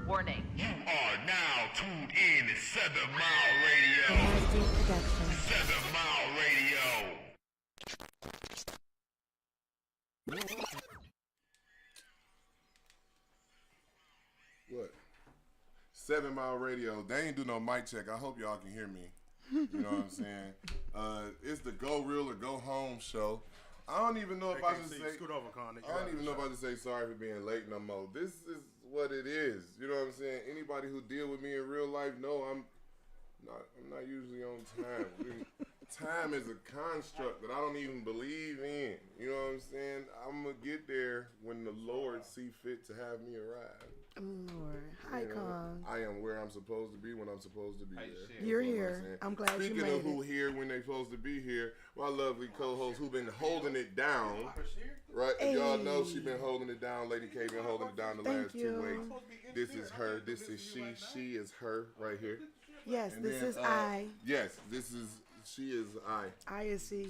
Warning. You are now tuned in to 7 Mile Radio. Production. 7 Mile Radio. What? 7 Mile Radio. They ain't do no mic check. I hope y'all can hear me. You know what I'm saying? It's the Go Real or Go Home show. I don't even know if I should say. Scoot over, Con. I don't even know if I should say sorry for being late no more. This is what it is. You know what I'm saying? Anybody who deal with me in real life know I'm not usually on time. Time is a construct that I don't even believe in. You know what I'm saying? I'm gonna get there when the Lord see fit to have me arrive. Lord. Hi, Con. I am where I'm supposed to be when I'm supposed to be there. You're here. I'm glad Speaking you made of who here when they supposed to be here, my lovely co-host who been holding it down. Right? Hey. Y'all know she been holding it down. Lady K been holding it down the Thank last you. 2 weeks. This is her. This is she. She is her right here. Yes, And this then, is I. Yes, this is she is I. I is she.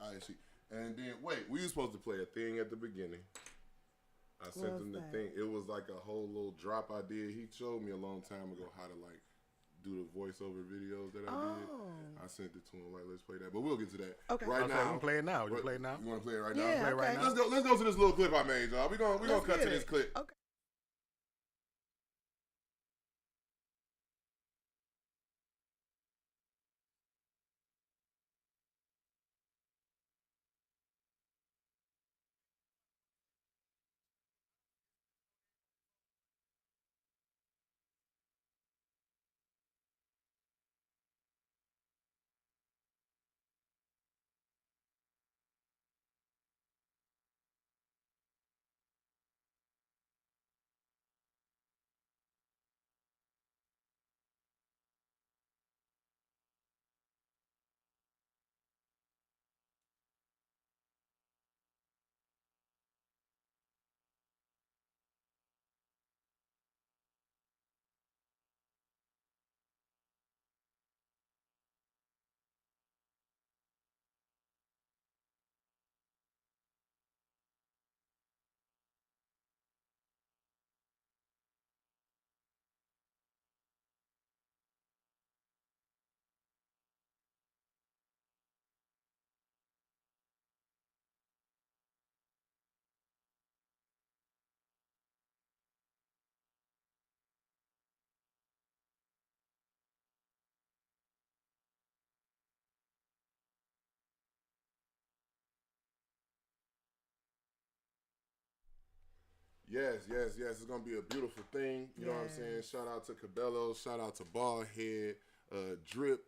I is she. And then wait, we were supposed to play a thing at the beginning. I sent What him was the that? thing. It was like a whole little drop I did. He showed me a long time ago how to like do the voiceover videos that I did. Oh. I sent it to him like, let's play that. But we'll get to that. Okay. Right Okay, now. we can play it now. You What- play it now? You want to play it right Yeah, now? Play it right okay. now. Let's go to this little clip I made, y'all. We're gonna Let's cut to get this it. clip. Okay. Yes. It's gonna be a beautiful thing. You know what I'm saying? Yes. Shout out to Cabello. Shout out to Baldhead, Drip,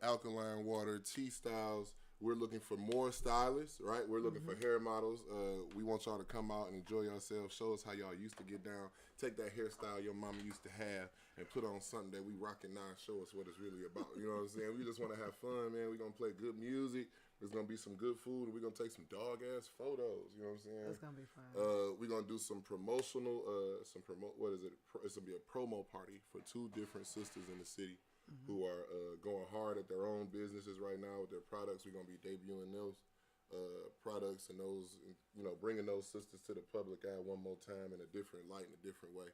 Alkaline Water, T Styles. We're looking for more stylists, right? We're looking for hair models. We want y'all to come out and enjoy yourselves. Show us how y'all used to get down. Take that hairstyle your mama used to have and put on something that we rocking now. Show us what it's really about. You know what I'm saying? We just want to have fun, man. We're gonna play good music. There's gonna be some good food, and we're gonna take some dog ass photos. You know what I'm saying? It's gonna be fun. We're gonna do some promotional, what is it? It's gonna be a promo party for 2 different sisters in the city who are going hard at their own businesses right now with their products. We're gonna be debuting those products and those, you know, bringing those sisters to the public eye one more time in a different light, in a different way.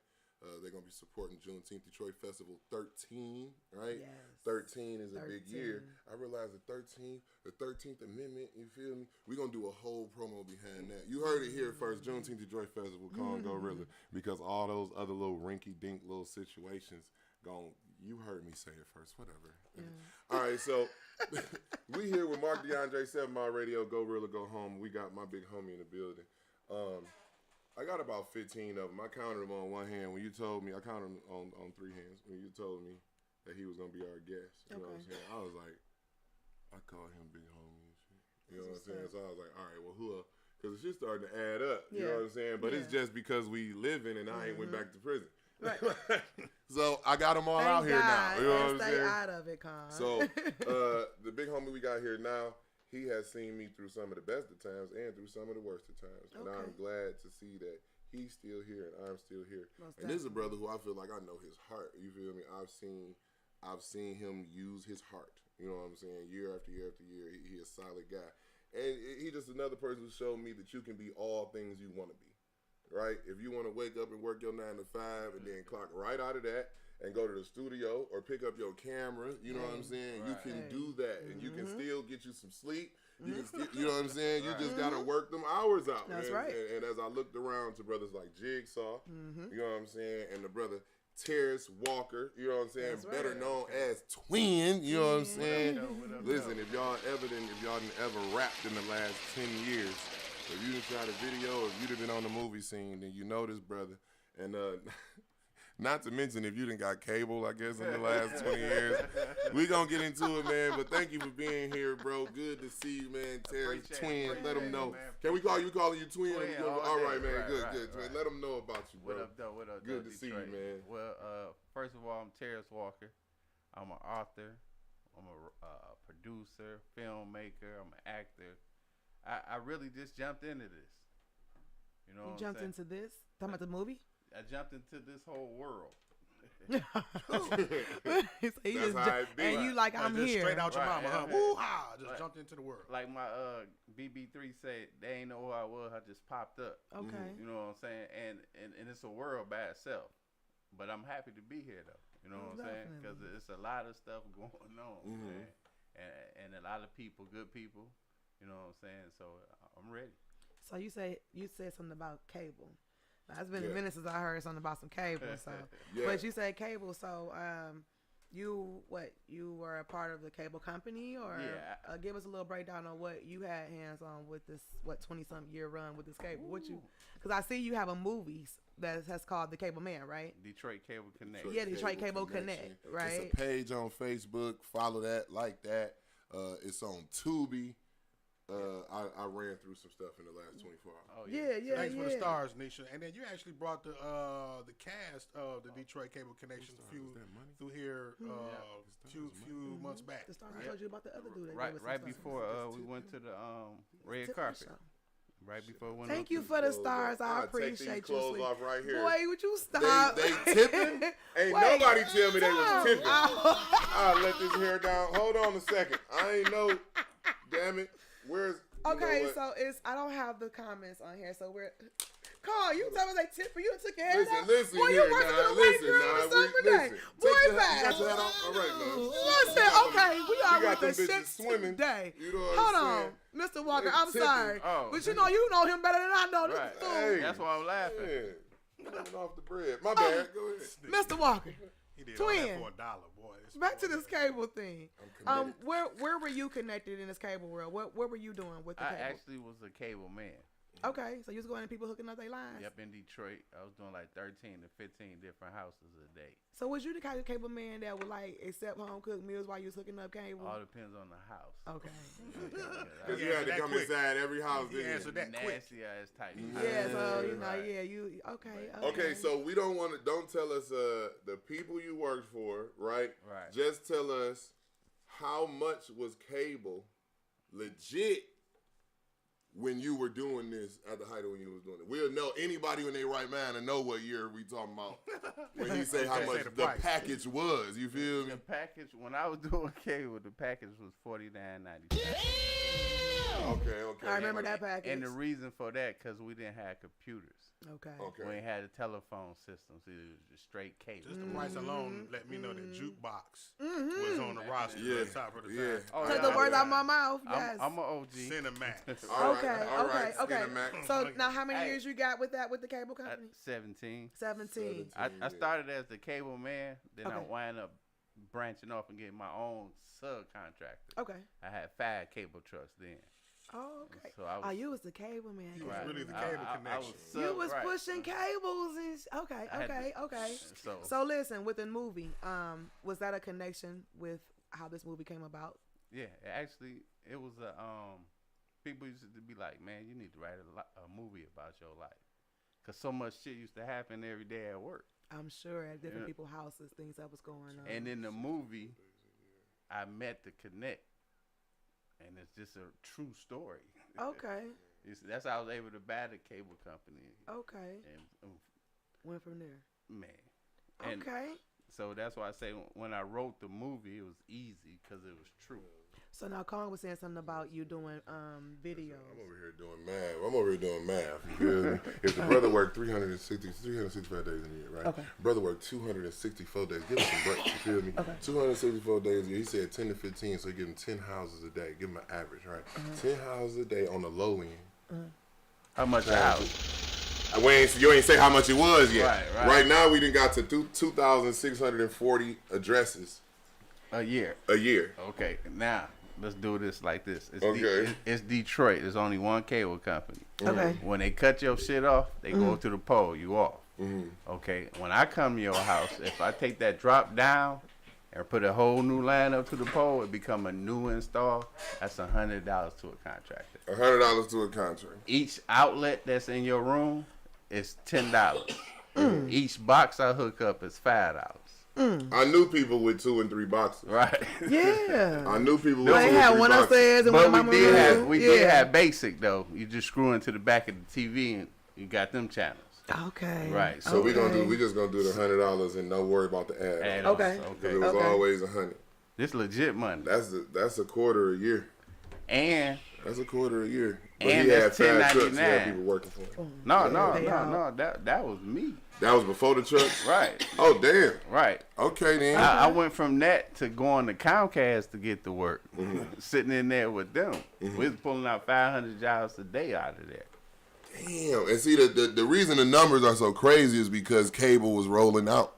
They're gonna be supporting Juneteenth Detroit Festival 13, right? Yes. 13 is a big year. 13. I realize the 13th Amendment, you feel me? We're going to do a whole promo behind that. You heard it here first, Juneteenth Detroit Festival, Go Real. Because all those other little rinky-dink little situations, you heard me say it first, whatever. All right, so we here with Mark DeAndre, 7 Mile Radio, Go Real or Go Home. We got my big homie in the building. I got about 15 of them. I counted them on one hand. When you told me, I counted them on 3 hands. When you told me that he was going to be our guest, you know what I'm saying? I was like, I call him big homie and shit. You know what I'm saying? So I was like, all right, well, who else? Because it's just starting to add up. You know what I'm saying? But it's just because we living and I ain't went back to prison. Right. So I got them all out Thank here God. now. You know what I'm Stay saying? out of it, Con. So the big homie we got here now, he has seen me through some of the best of times and through some of the worst of times. And I'm glad to see that he's still here and I'm still here. Most And this is a brother who I feel like I know his heart. You feel me? I've seen him use his heart. You know what I'm saying? Year after year after year, he a solid guy. And he just another person who showed me that you can be all things you want to be. right? If you want to wake up and work your 9 to 5 and then clock right out of that and go to the studio or pick up your camera, you know what I'm saying? You can do that, and you can still get you some sleep. You can still, you know what I'm saying? You just gotta work them hours out. That's man. right. And as I looked around to brothers like Jigsaw, you know what I'm saying, and the brother Terrence Walker, you know what I'm saying, That's better right. known as Twin, you know what I'm saying? What up, Listen, if y'all done ever rapped in the last 10 years, if you done shot a video, if you done been on the movie scene, then you know this brother. And not to mention if you done got cable, I guess, in the last 20 years. We gonna get into it, man. But thank you for being here, bro. Good to see you, man. Terrence, Twin, let them know. Man. Can we call you Twin? Twin, All right, man. right, good, right, good. Twin. right. Let them know about you, bro. What up, though? What up, Good though, to see you, Detroit? man. Well, first of all, I'm Terrence Walker. I'm an author. I'm a producer, filmmaker. I'm an actor. I really just jumped into this. You know, You jumped into this? Talking about the movie? I jumped into this whole world. So he That's just how it be. and you like, I'm just here. straight out your Right, mama, huh? yeah. Woo-ha! Just Right. jumped into the world. Like my BB3 said, they ain't know who I was. I just popped up. Okay. You know what I'm saying? And it's a world by itself. But I'm happy to be here, though. You know what I'm saying? Because it's a lot of stuff going on, man. And a lot of people, good people. You know what I'm saying? So I'm ready. So you said something about cable. Now, it's been a Yeah. minute since I heard something about some cable. So, Yeah. but you said cable. So, you were a part of the cable company, or Yeah. give us a little breakdown on what you had hands on with this 20-something year run with this cable. What you? Because I see you have a movie that's called The Cable Man, right? Detroit Cable Connect. Yeah, Detroit Cable Connect, right? It's a page on Facebook. Follow that, like that. It's on Tubi. I ran through some stuff in the last 24 hours. Oh, Yeah. Thanks for the stars, Nisha. And then you actually brought the cast of the Detroit Cable Connection through here few months back. The star I told you about the other dude. that Right, gave us right some stuff. before we went to the red Tiffany carpet. show. Right before we went. Thank up you to- for the stars. I I'll take appreciate these you. clothes sweet. off right here. Boy, would you stop? They tipping? Ain't Wait, nobody tell me they was stop. tipping. Oh. I'll let this hair down. Hold on a second. I ain't know. Damn it. Where's... you know Okay, what? so I don't have the comments on here, so we're. Carl, you tell me they tip for you and took your hair Listen, down? listen Boy, here you working now. for the white Listen girl now. or something today? Listen. Boy, Take your, back. you got your hat on? All right, man. Listen, okay, we are got with the them bitches shit swimming. today. You know what Hold I'm on, saying? Mr. Walker, They I'm tipping. sorry, Oh. but you know him better than I know this Right. fool. Hey. That's why I'm laughing. Yeah. Living off the bread. My bad. Go ahead. Mr. Walker, He did all Twin. that for $1, boy. back to this cable thing. I'm committed. Where were you connected in this cable world? What were you doing with the I cable? actually was a cable man. Okay, so you was going to people hooking up their lines. Yep, in Detroit. I was doing like 13 to 15 different houses a day. So was you the kind of cable man that would like accept home cooked meals while you was hooking up cable? All depends on the house. Okay. Because you Yeah, had to that come quick. inside every house, He didn't answered you? that quick. Nasty ass type. Yeah, so you know, Right. yeah, you okay. Okay, so we don't want to. Don't tell us the people you worked for, right? Right. Just tell us how much was cable legit when you were doing this at the height of when you was doing it. We'll know anybody when they right mind and know what year we talking about when he say how Say much the the price. package was. You feel me? The package when I was doing cable, the package was $49.95. Okay. I remember that package. And the reason for that, because we didn't have computers. Okay. We ain't had a telephone system, so it was just straight cable. Just the price alone let me know that jukebox was on the roster Yeah. at the top of the Yeah. time. Oh, Take yeah, the I- words out my mouth. Yes. I'm an OG. Cinemax. All right, Okay, all right, okay. Cinemax. So now, how many Hey. years you got with the cable At company? 17. 17. I started as the cable man, then I Okay. wound up branching off and getting my own subcontractor. Okay. I had 5 cable trucks then. Oh, okay. So I was, Oh, you was the cable man. He was girl. really the I- cable I connection. was You was right. pushing cables and okay, I had okay, to- okay. So, So listen, with the movie, was that a connection with how this movie came about? yeah, actually, it was a people used to be like, man, you need to write a movie about your life, cause so much shit used to happen every day at work. I'm sure at different Yeah. people's houses, things that was going on. And in the movie, I met the Connect, and it's just a true story. Okay, That's how I was able to buy the cable company. okay. And Went from there. man, and Okay. so that's why I say when I wrote the movie, it was easy because it was true. So now Kong was saying something about you doing videos. I'm over here doing math. You feel me? If the brother worked 365 days in a year, right? Okay. Brother worked 264 days. Give him some breaks, you feel me? Okay. 264 days a year. He said 10 to 15, so he give him 10 houses a day. Give him an average, right? 10 houses a day on the low end. How much a house? You ain't say how much it was yet. Right. Right now, we done got to 2,640 addresses A year. a year. Okay, now let's do this like this. Okay. It's Detroit. There's only one cable company. Okay. When they cut your shit off, they go to the pole. You off. Okay. When I come to your house, if I take that drop down and put a whole new line up to the pole, it become a new install. That's $100 to a contractor. $100 to a contract. Each outlet that's in your room is $10. Each box I hook up is $5. I knew people with 2 and 3 boxes. Right. Yeah. I knew people with Well, 2 they and had 3 one boxes. upstairs and But one we in my did room. have did have basic though. You just screw into the back of the TV and you got them channels. Okay. Right. So we just gonna do the $100 and don't worry about the ad. Add-ons. Okay. Because it was always 100. This legit money. That's a quarter a year. And That's a quarter a year. But And he had that's 5 trucks. He $10.99. had people working for him. no. That was me. That was before the trucks. Right. Oh damn. Right. Okay then. I went from that to going to Comcast to get to work. Sitting in there with them. We was pulling out 500 jobs a day out of there. Damn. And see, the reason the numbers are so crazy is because cable was rolling out.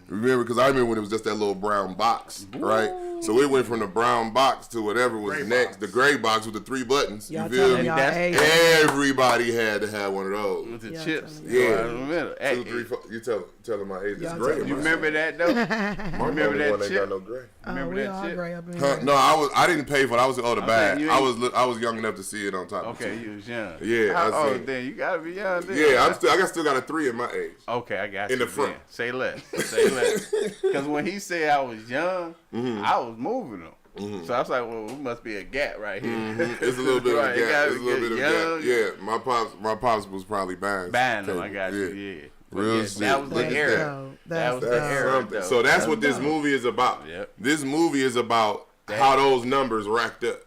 Remember, because I remember when it was just that little brown box, right? So it went from the brown box to whatever was Gray next, box. the gray box with the 3 buttons. Y'all You feel telling me? y'all That's age. Everybody had to have one of those. With the Yeah, chips. tell me. Yeah. Right in the middle. Hey, 2, 3, 4. You tell my age. It's Y'all gray. tell you me. remember that though? My remember only that one ain't chip? got no gray. Remember we that all shit? gray up in Huh? here. No, I didn't pay for it. I was the bag. you I ain't- was young enough to see it on top. Okay, of it. you was young. Yeah, How I old seen- then? You gotta be young then. Yeah, I still got a 3 at my age. Okay, I got In you. the front. then. Say less. Say less. Because when he said I was young, I was moving him. So I was like, well, it must be a gap right here. It's a little bit Right, of it a gap. gotta It's a little get bit of a young. gap. Yeah, my pops was probably buying Buying them, cable. I got you, yeah. But Real yeah, shit. that was Look the at era. that. That was the That's era, something. though. So that's what this movie is about. Yep. This movie is about how those numbers racked up.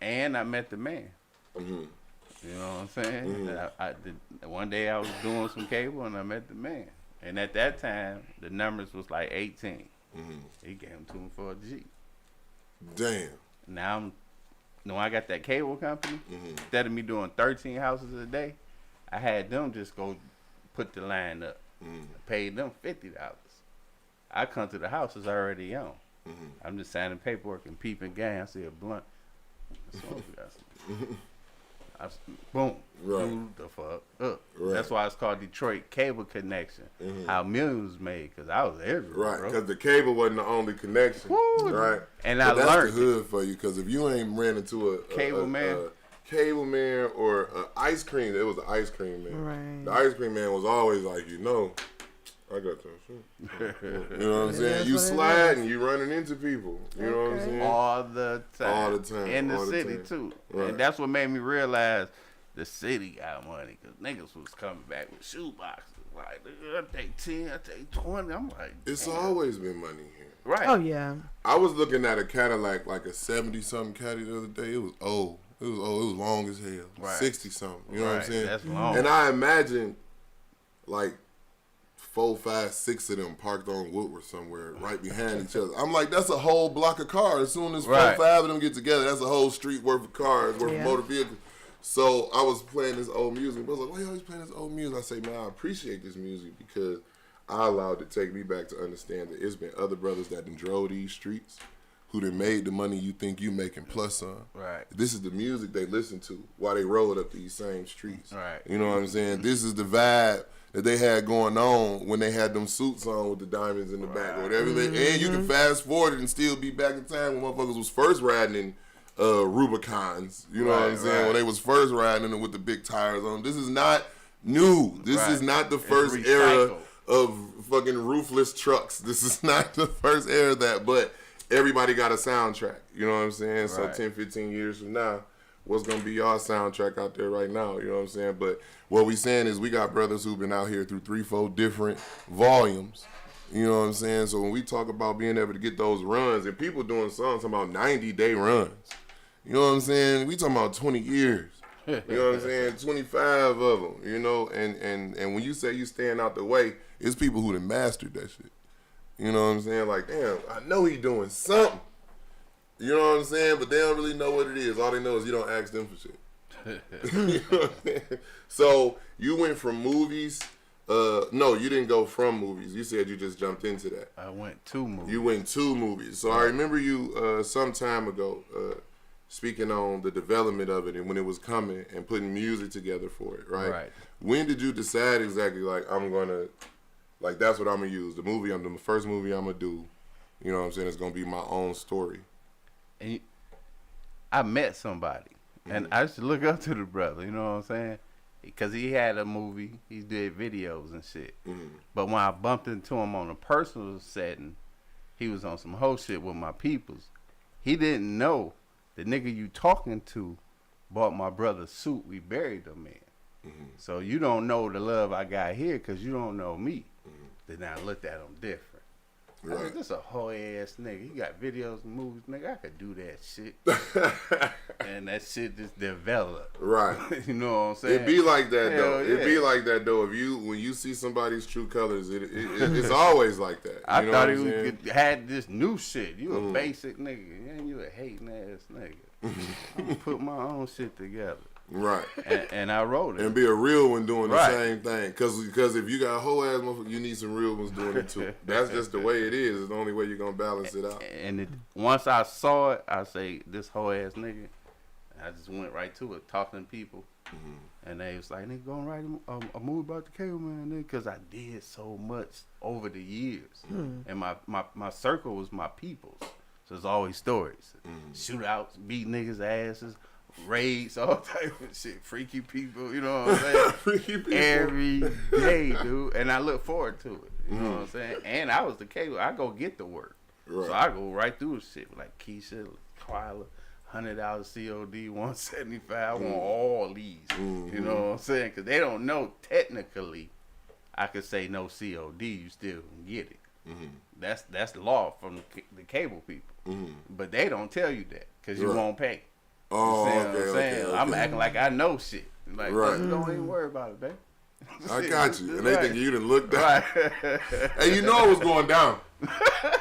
And I met the man. You know what I'm saying? I did, one day I was doing some cable and I met the man. And at that time, the numbers was like 18. He gave them to me for a G. Damn. Now, when I got that cable company, instead of me doing 13 houses a day, I had them just go put the line up. Paid them $50. I come to the house, it's already on. I'm just signing paperwork and peeping gang. I see a blunt. I smoke, boom. Right. Blew the fuck up. Right. That's why it's called Detroit Cable Connection. How millions was made, because I was everywhere, Right, bro. because the cable wasn't the only connection. Woo. Right. And But I that's learned the hood for you, because if you ain't ran into a Cable man. cable man or ice cream, it was the ice cream man. Right. The ice cream man was always like, I got that shit. You know what I'm saying? That's You what it sliding, you running into people. You know what I'm Okay. saying? all the time. All the time, In the all the city, time. too. Right. And that's what made me realize the city got money, because niggas was coming back with shoe boxes. Like, I take 10, I take 20. I'm like, It's damn. always been money here. Right. Oh yeah. I was looking at a Cadillac, like a 70-something Caddy the other day. It was old. It was old. It was long as hell. Right. 60-something. You know what I'm Right, saying? that's long. And I imagine, like, 4, 5, 6 of them parked on Woodward somewhere, right behind each other. I'm like, that's a whole block of cars. As soon as 4, Right. 5 of them get together, that's a whole street worth of cars, worth Yeah. of motor vehicles. So I was playing this old music. I was like, why you always playing this old music? I say, man, I appreciate this music because I allowed it to take me back to understand that it's been other brothers that done drove these streets who done made the money you think you making plus some. Right. This is the music they listen to while they rolled up these same streets. Right. You know what I'm saying? This is the vibe that they had going on when they had them suits on with the diamonds in the back or whatever. And you can fast forward it and still be back in time when motherfuckers was first riding in Rubicons. You know what I'm saying? Right. When they was first riding in them with the big tires on. This is not new. This Right. is not the It's first era recycled. of fucking roofless trucks. This is not the first era of that, but everybody got a soundtrack. You know what I'm saying? So Right. 10, 15 years from now, what's going to be our soundtrack out there right now? You know what I'm saying? But what we saying is we got brothers who've been out here through 3, 4 different volumes. You know what I'm saying? So when we talk about being able to get those runs, and people doing songs talking about 90-day runs. You know what I'm saying? We talking about 20 years. You know what I'm saying? 25 of them, you know, and when you say you staying out the way, it's people who done mastered that shit. You know what I'm saying? Like, damn, I know he doing something. You know what I'm saying? But they don't really know what it is. All they know is you don't ask them for shit. You know what I'm saying? So you went from movies. No, you didn't go from movies. You said you just jumped into that. I went to movies. You went to movies. So I remember you some time ago speaking on the development of it and when it was coming and putting music together for it, right? Right. When did you decide exactly, like, I'm going to, like, that's what I'm going to use? The first movie I'm going to do, you know what I'm saying, it's going to be my own story. And I met somebody, and I used to look up to the brother, you know what I'm saying? Because he had a movie, he did videos and shit. But when I bumped into him on a personal setting, he was on some whole shit with my peoples. He didn't know the nigga you talking to bought my brother's suit we buried him in. So you don't know the love I got here because you don't know me. Then I looked at him different. Right. I said, this a whole ass nigga. He got videos and movies, nigga. I could do that shit. And that shit just developed. Right. You know what I'm saying? It be like that, though. Hell yeah. It be like that, though. When you see somebody's true colors, it's always like that. I know thought what he I'm saying? had this new shit. You a basic nigga. And you a hating ass nigga. I'm gonna put my own shit together. Right. And I wrote it. And be a real one doing the Right. same thing. Because if you got a whole ass motherfucker, you need some real ones doing it too. That's just the way it is. It's the only way you're going to balance it out. And once I saw it, I say, this whole ass nigga. I just went right to it, talking to people. And they was like, nigga, gonna write a movie about the cable man, nigga. Because I did so much over the years. And my circle was my peoples. So it's always stories. Shootouts, beat niggas' asses, raids, all type of shit. Freaky people, you know what I'm saying? Freaky people. Every day, dude. And I look forward to it. You know what I'm saying? And I was the cable. I go get the work. Right. So I go right through the shit. Like Keisha, Kyla, $100 COD, 175. I want all these. You know what I'm saying? Because they don't know technically. I could say no COD. You still can get it. That's the law from the cable people. But they don't tell you that because you won't pay. Oh, You see what I'm saying? okay. I'm acting like I know shit. Like, Right. don't even worry about it, babe. I got you. And they think you done looked down. Right. Hey, you know it was going down.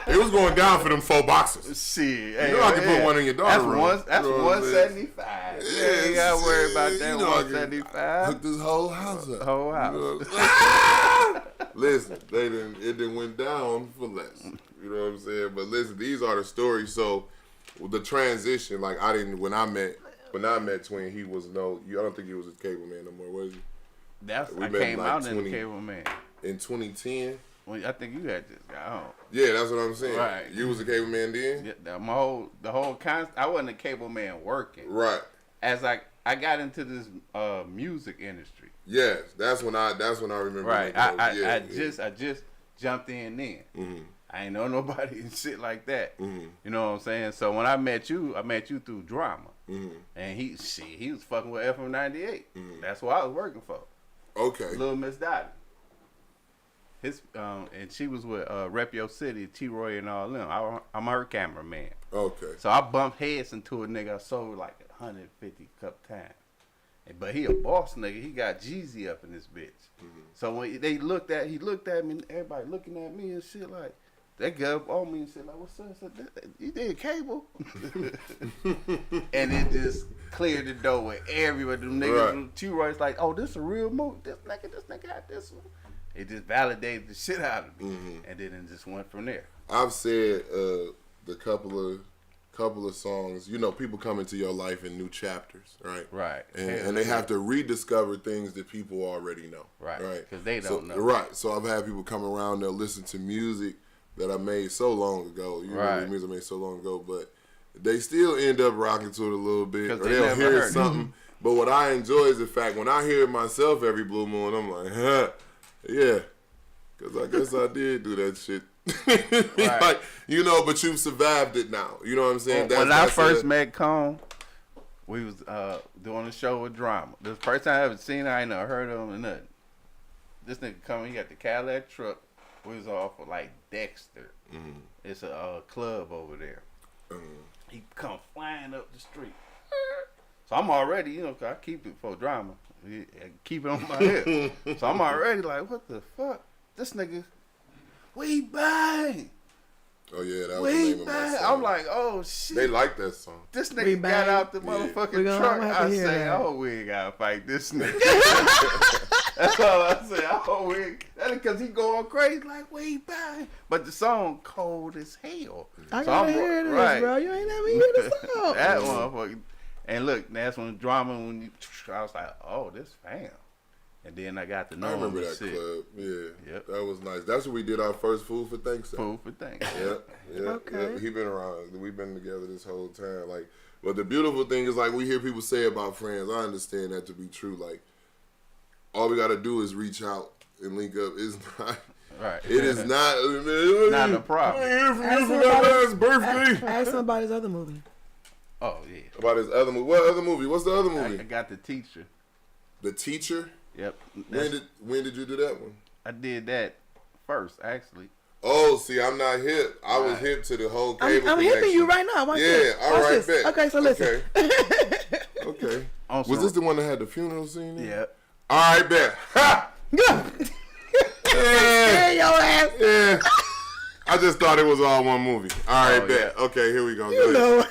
It was going down for them 4 boxes. Shit. You know I can put one in your daughter's room. That's You know what I'm saying? 175. Yeah, you gotta worry about that. You know, I can 175. hook this whole house up. Whole house. You know what I'm saying? Listen, it didn't went down for less. You know what I'm saying? But listen, these are the stories. So the transition, like when I met Twin, he was I don't think he was a cable man no more, was he? I came out in the cable man. In 2010? I think you had just got home. Yeah, that's what I'm saying. Right. You was a cable man then? Yeah, the whole concept. I wasn't a cable man working. Right. As I got into this music industry. Yes, that's when I remember. Right. I just jumped in then. Mm-hmm. I ain't know nobody and shit like that. You know what I'm saying? So when I met you through drama. And he was fucking with FM 98. That's what I was working for. Okay. Little Miss Dottie. And she was with Rep Your City, T-Roy and all them. I'm her cameraman. Okay. So I bumped heads into a nigga I sold like 150 cup time. But he a boss nigga. He got Jeezy up in this bitch. So when he looked at me, and everybody looking at me and shit like, they got up on me and shit like, what's up? I said, you did cable? And it just cleared the door with everybody. Them niggas, right. T-Roy's like, oh, this a real movie. This nigga got this one. It just validated the shit out of me. And then it just went from there. I've said the couple of songs, you know, people come into your life in new chapters, right? Right. And they have to rediscover things that people already know. Right. Right. Because they don't know. Right. So I've had people come around, they'll listen to music that I made so long ago. You know, the music I made so long ago, but they still end up rocking to it a little bit. Or they'll hear something. But what I enjoy is the fact when I hear it myself every blue moon, I'm like, huh, yeah. Because I guess I did do that shit. Right. Like, you know, but you've survived it now. You know what I'm saying? When I first met Cone, we was doing a show with Drama. This first time I ever seen her, I ain't never heard of him or nothing. This nigga come, he got the Cadillac truck. We was off of like Dexter. It's a club over there. He come flying up the street. So I'm already, you know, 'cause I keep it for drama. Keep it on my head. So I'm already like, what the fuck? This nigga, we bang. Oh yeah, that was the name of my song. I'm like, oh shit. They like that song. This nigga got out the motherfucking truck. I say, oh, we ain't gotta fight this nigga. That's all I say. Oh, we ain't. That's because he going crazy like, we bang. But the song cold as hell. I gotta hear this, bro. You ain't never hear the song. That motherfucker. And look, that's when drama. I was like, oh, this fam. And then I got to know. I remember that club. Yeah, that was nice. That's where we did our first Food for Thanks. Food for Thanks. Okay. He been around. We've been together this whole time. Like, but the beautiful thing is, like, we hear people say about friends. I understand that to be true. Like, all we gotta do is reach out and link up. It's not. Right. It is not. Not a problem. Ask him about his other movie. Oh yeah. About his other movie. What other movie? What's the other movie? I got The Teacher. The Teacher. Yep. When did you do that one? I did that first, actually. Oh, see, I'm not hip. I was hip to the whole cable. I'm hipping you right now. Watch this. All right, bet. Okay, so listen. Okay. Also, Was this the one that had the funeral scene in? Yeah. All right, bet. Ha! Yeah. Your ass. Yeah. I just thought it was all one movie. All right, bet. Yeah. Okay, here we go. You know.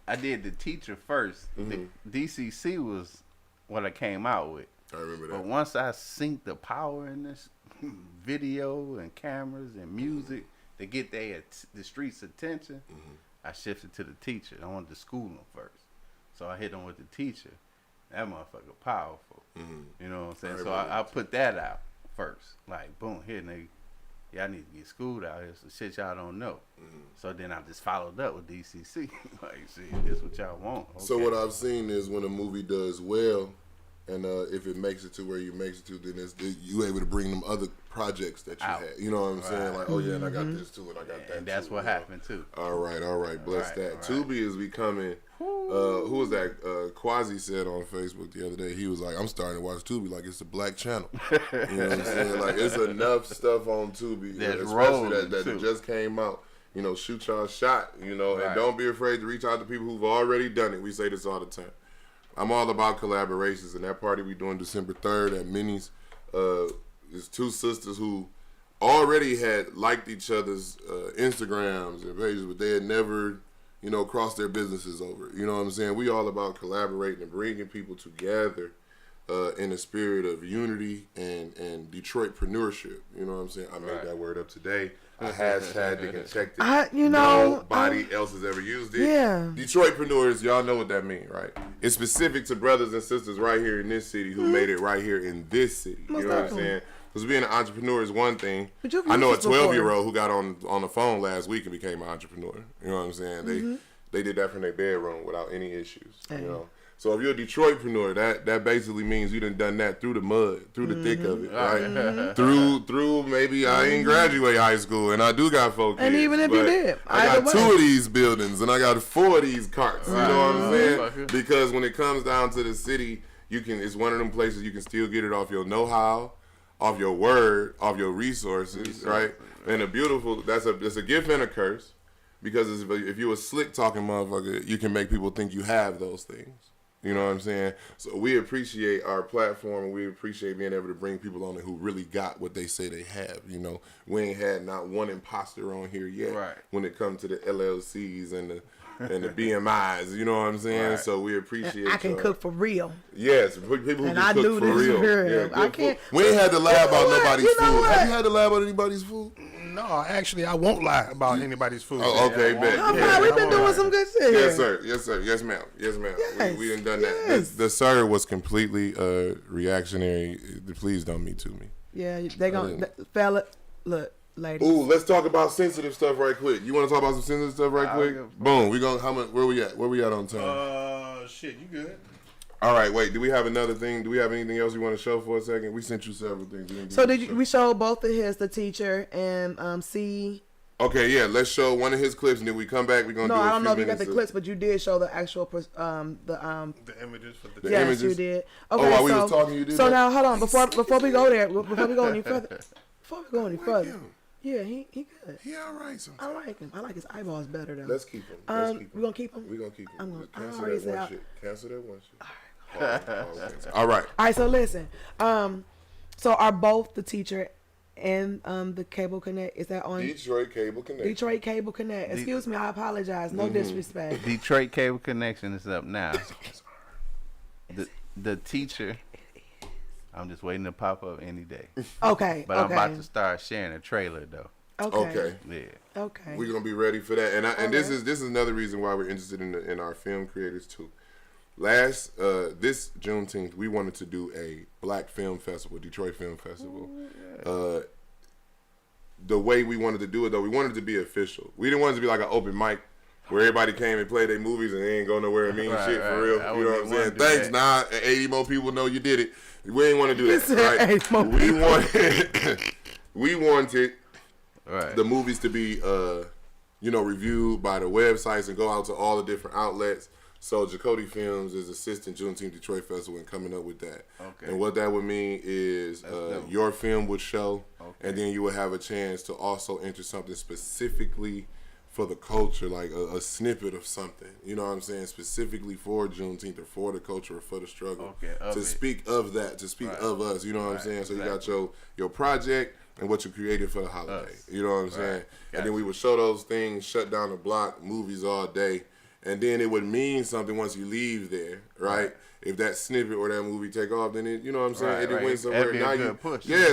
I did The Teacher first. The DCC was what I came out with. I remember that. But once I synced the power in this video and cameras and music to get the streets' attention, I shifted to The Teacher. I wanted to school them first. So I hit them with The Teacher. That motherfucker powerful. You know what I'm saying? So I put that out first. Like, boom, here, nigga. Y'all need to get schooled out here. Some shit y'all don't know. So then I just followed up with DCC. Like, see, this what y'all want. Okay. So what I've seen is when a movie does well, and if it makes it to where you makes it to, then you able to bring them other projects that you had. You know what I'm saying? Like, oh yeah, and I got this too, and I got that. And that's too, what happened too. All right. Bless that. Right. Tubi is becoming. Who was that? Quasi said on Facebook the other day. He was like, "I'm starting to watch Tubi like it's a black channel." You know what I'm saying? Like, it's enough stuff on Tubi, especially that just came out. You know, shoot y'all shot. You know, and don't be afraid to reach out to people who've already done it. We say this all the time. I'm all about collaborations, and that party we doing December 3rd at Minnie's. Is two sisters who already had liked each other's Instagrams and pages, but they had never, you know, crossed their businesses over. You know what I'm saying? We all about collaborating and bringing people together in a spirit of unity and Detroitpreneurship. You know what I'm saying? I made that word up today. A hashtag that can check it. Nobody else has ever used it. Yeah. Detroitpreneurs, y'all know what that means, right? It's specific to brothers and sisters right here in this city who made it right here in this city. You know what I'm saying? Because being an entrepreneur is one thing. I know a 12-year-old who got on the phone last week and became an entrepreneur. You know what I'm saying? They did that from their bedroom without any issues. You know. So if you're a Detroitpreneur, that basically means you done that through the mud, through the thick of it, right? through maybe I ain't graduate high school and I do got 4 kids. And even if you did, I got 2 of these buildings and I got 4 of these carts. You know what I'm saying? Because when it comes down to the city, it's one of them places you can still get it off your know-how, off your word, off your resources, right? And it's a gift and a curse, because if you're a slick talking motherfucker, you can make people think you have those things. You know what I'm saying? So we appreciate our platform, and we appreciate being able to bring people on it who really got what they say they have. You know, we ain't had not one imposter on here yet when it comes to the LLCs and the BMIs. You know what I'm saying? Right. So we appreciate. I can cook for real. Yes, people who can cook for real. Yeah, I can't. We ain't had to lie about nobody's food. Have you had to lie about anybody's food? No, actually, I won't lie about anybody's food. Oh, okay, bet. We've been doing some good shit. Yes, sir. Yes, ma'am. Yes. We done done that. The sir was completely reactionary. Please don't me to me. Yeah, they gonna fella. Look, ladies. Ooh, let's talk about sensitive stuff right quick. You want to talk about some sensitive stuff right quick? Boom. We gonna where we at? Where we at on time? Shit, you good? All right, wait. Do we have another thing? Do we have anything else you want to show for a second? We sent you several things. So we showed both of his, The Teacher and C. Okay, yeah. Let's show one of his clips, and then we come back. We're gonna. No, I don't know if you got the clips, but you did show the actual the images for the. Yes, images. you did. Okay, while we was talking, you did. So now, hold on. Before we go there, before we go any further, Yeah, he good. He all right I sometimes. like him. I like his eyeballs better though. Let's keep him. We gonna keep him. We gonna keep him. I'm gonna- Cancel I already that one said shit. Cancel that one shit. All right. All right, so listen. So are both the teacher and the Cable Connect? Is that on Detroit Cable Connection. Detroit Cable Connect? Excuse me, I apologize. No disrespect. Detroit Cable Connection is up now. The teacher, I'm just waiting to pop up any day. Okay, But I'm about to start sharing a trailer though. Okay. Yeah. Okay. We're gonna be ready for that, and this is another reason why we're interested in our film creators too. This Juneteenth, we wanted to do a Black Film Festival, Detroit Film Festival. The way we wanted to do it though, we wanted it to be official. We didn't want it to be like an open mic where everybody came and played their movies and they ain't go nowhere and mean shit for real. You know what I'm saying? Thanks, nah. 80 more people know you did it. We ain't want to do that. Right? We wanted the movies to be, reviewed by the websites and go out to all the different outlets. So Jacody Films is assisting Juneteenth Detroit Festival and coming up with that. Okay. And what that would mean is your film would show, and then you would have a chance to also enter something specifically for the culture, like a snippet of something. You know what I'm saying? Specifically for Juneteenth or for the culture or for the struggle. To speak of that, to speak of us. You know what I'm saying? So you got your project and what you created for the holiday. You know what I'm saying? And then we would show those things, shut down the block, movies all day. And then it would mean something once you leave there, right? If that snippet or that movie take off, then it, you know what I'm saying? It went somewhere. Now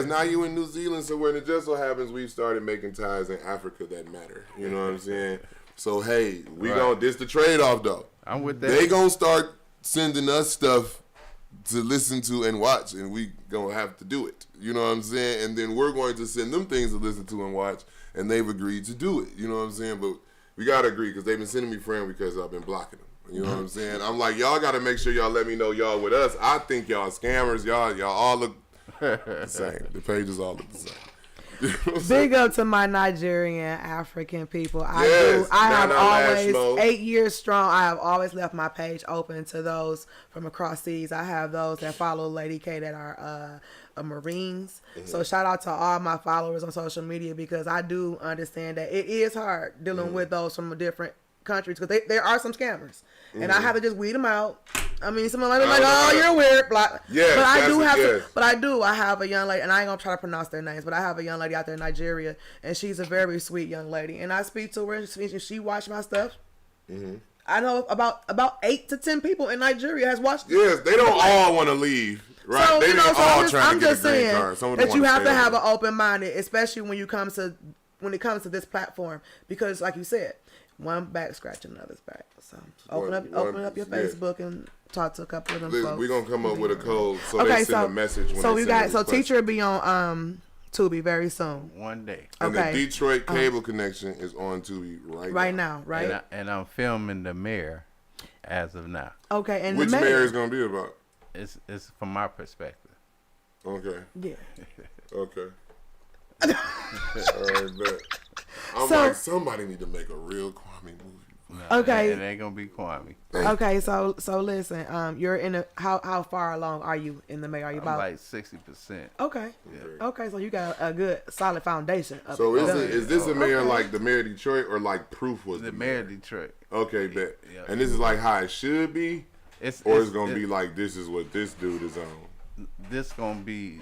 now you in New Zealand somewhere, and it just so happens we've started making ties in Africa that matter. You know what I'm saying? So hey, we gon' this the trade off though. I'm with that. They gonna start sending us stuff to listen to and watch, and we gonna have to do it. You know what I'm saying? And then we're going to send them things to listen to and watch, and they've agreed to do it. You know what I'm saying? But we gotta agree because they've been sending me friends because I've been blocking them. You know what I'm saying? I'm like, y'all gotta make sure y'all let me know y'all with us. I think y'all scammers. Y'all all look the same. The pages all look the same. You know Big up to my Nigerian African people. I have always 8 years strong. I have always left my page open to those from across seas. I have those that follow Lady K that are Marines. So shout out to all my followers on social media because I do understand that it is hard dealing with those from different countries because there are some scammers. And I have to just weed them out. I mean, someone might be like, "Oh, you're weird," blah. Yes, but I do have to. But I have a young lady, and I ain't gonna try to pronounce their names. But I have a young lady out there in Nigeria, and she's a very sweet young lady. And I speak to her, and she watched my stuff. I know about 8 to 10 people in Nigeria has watched. Yes, they don't all want to leave. Right, so, they didn't all trying to get a green saying card. That you have to have an open minded, especially when it comes to this platform, because like you said, one back scratching another's back. So open up your Facebook and talk to a couple of them folks. We're gonna come up with a code so they send a message. When teacher will be on Tubi very soon. One day. And the Detroit Cable Connection is on Tubi right now. Right? And I'm filming the mayor as of now. Okay, and which the mayor is gonna be about? It's from my perspective. Okay. Yeah. Okay. All right, bet. I'm like, somebody need to make a real Kwame movie. No, okay. It ain't gonna be Kwame. Okay, so listen, you're in how far along are you in the mayor? Are you about like 60%? Okay. Yeah. Okay, so you got a good solid foundation. So is this a mayor like the mayor of Detroit or like Proof was the mayor of Detroit? Okay, bet. Yeah. And this is like how it should be, it's gonna be like this is what this dude is on. This gonna be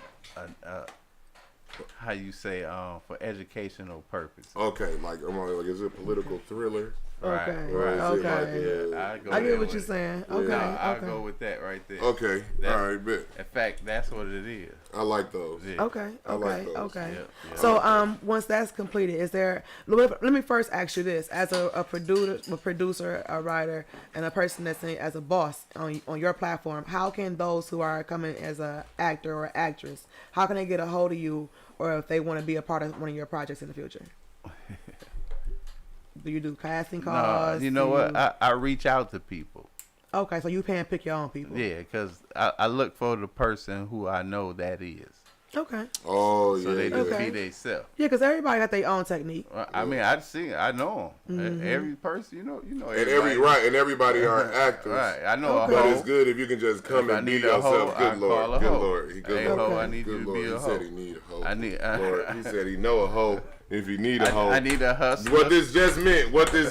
how you say for educational purpose. Okay, like is it a political thriller? Okay. I get what you're saying. Okay. I'll go with that right there. Okay. All right, bet. In fact, that's what it is. I like those. Yeah. Okay. I like those. Okay. Yeah. So once that's completed, is there? Let me first ask you this: as a producer, a writer, and a person that's as a boss on your platform, how can those who are coming as a actor or actress, how can they get a hold of you, or if they want to be a part of one of your projects in the future? Do you do casting calls? No, you know what? I reach out to people. Okay, so you pick your own people. Yeah, because I look for the person who I know that is. Okay. Oh, yeah. So they do feed themselves. Yeah, because everybody got their own technique. I mean, I know them. Mm-hmm. Every person, you know. And everybody are actors. Right, I know. Okay. But it's good if you can just come and be yourself. Good Lord. Hey, ho, I need you to be a hoe. He said he need a hoe. Lord, he said he know a hoe. If you need a hoe. I need a hustler. What this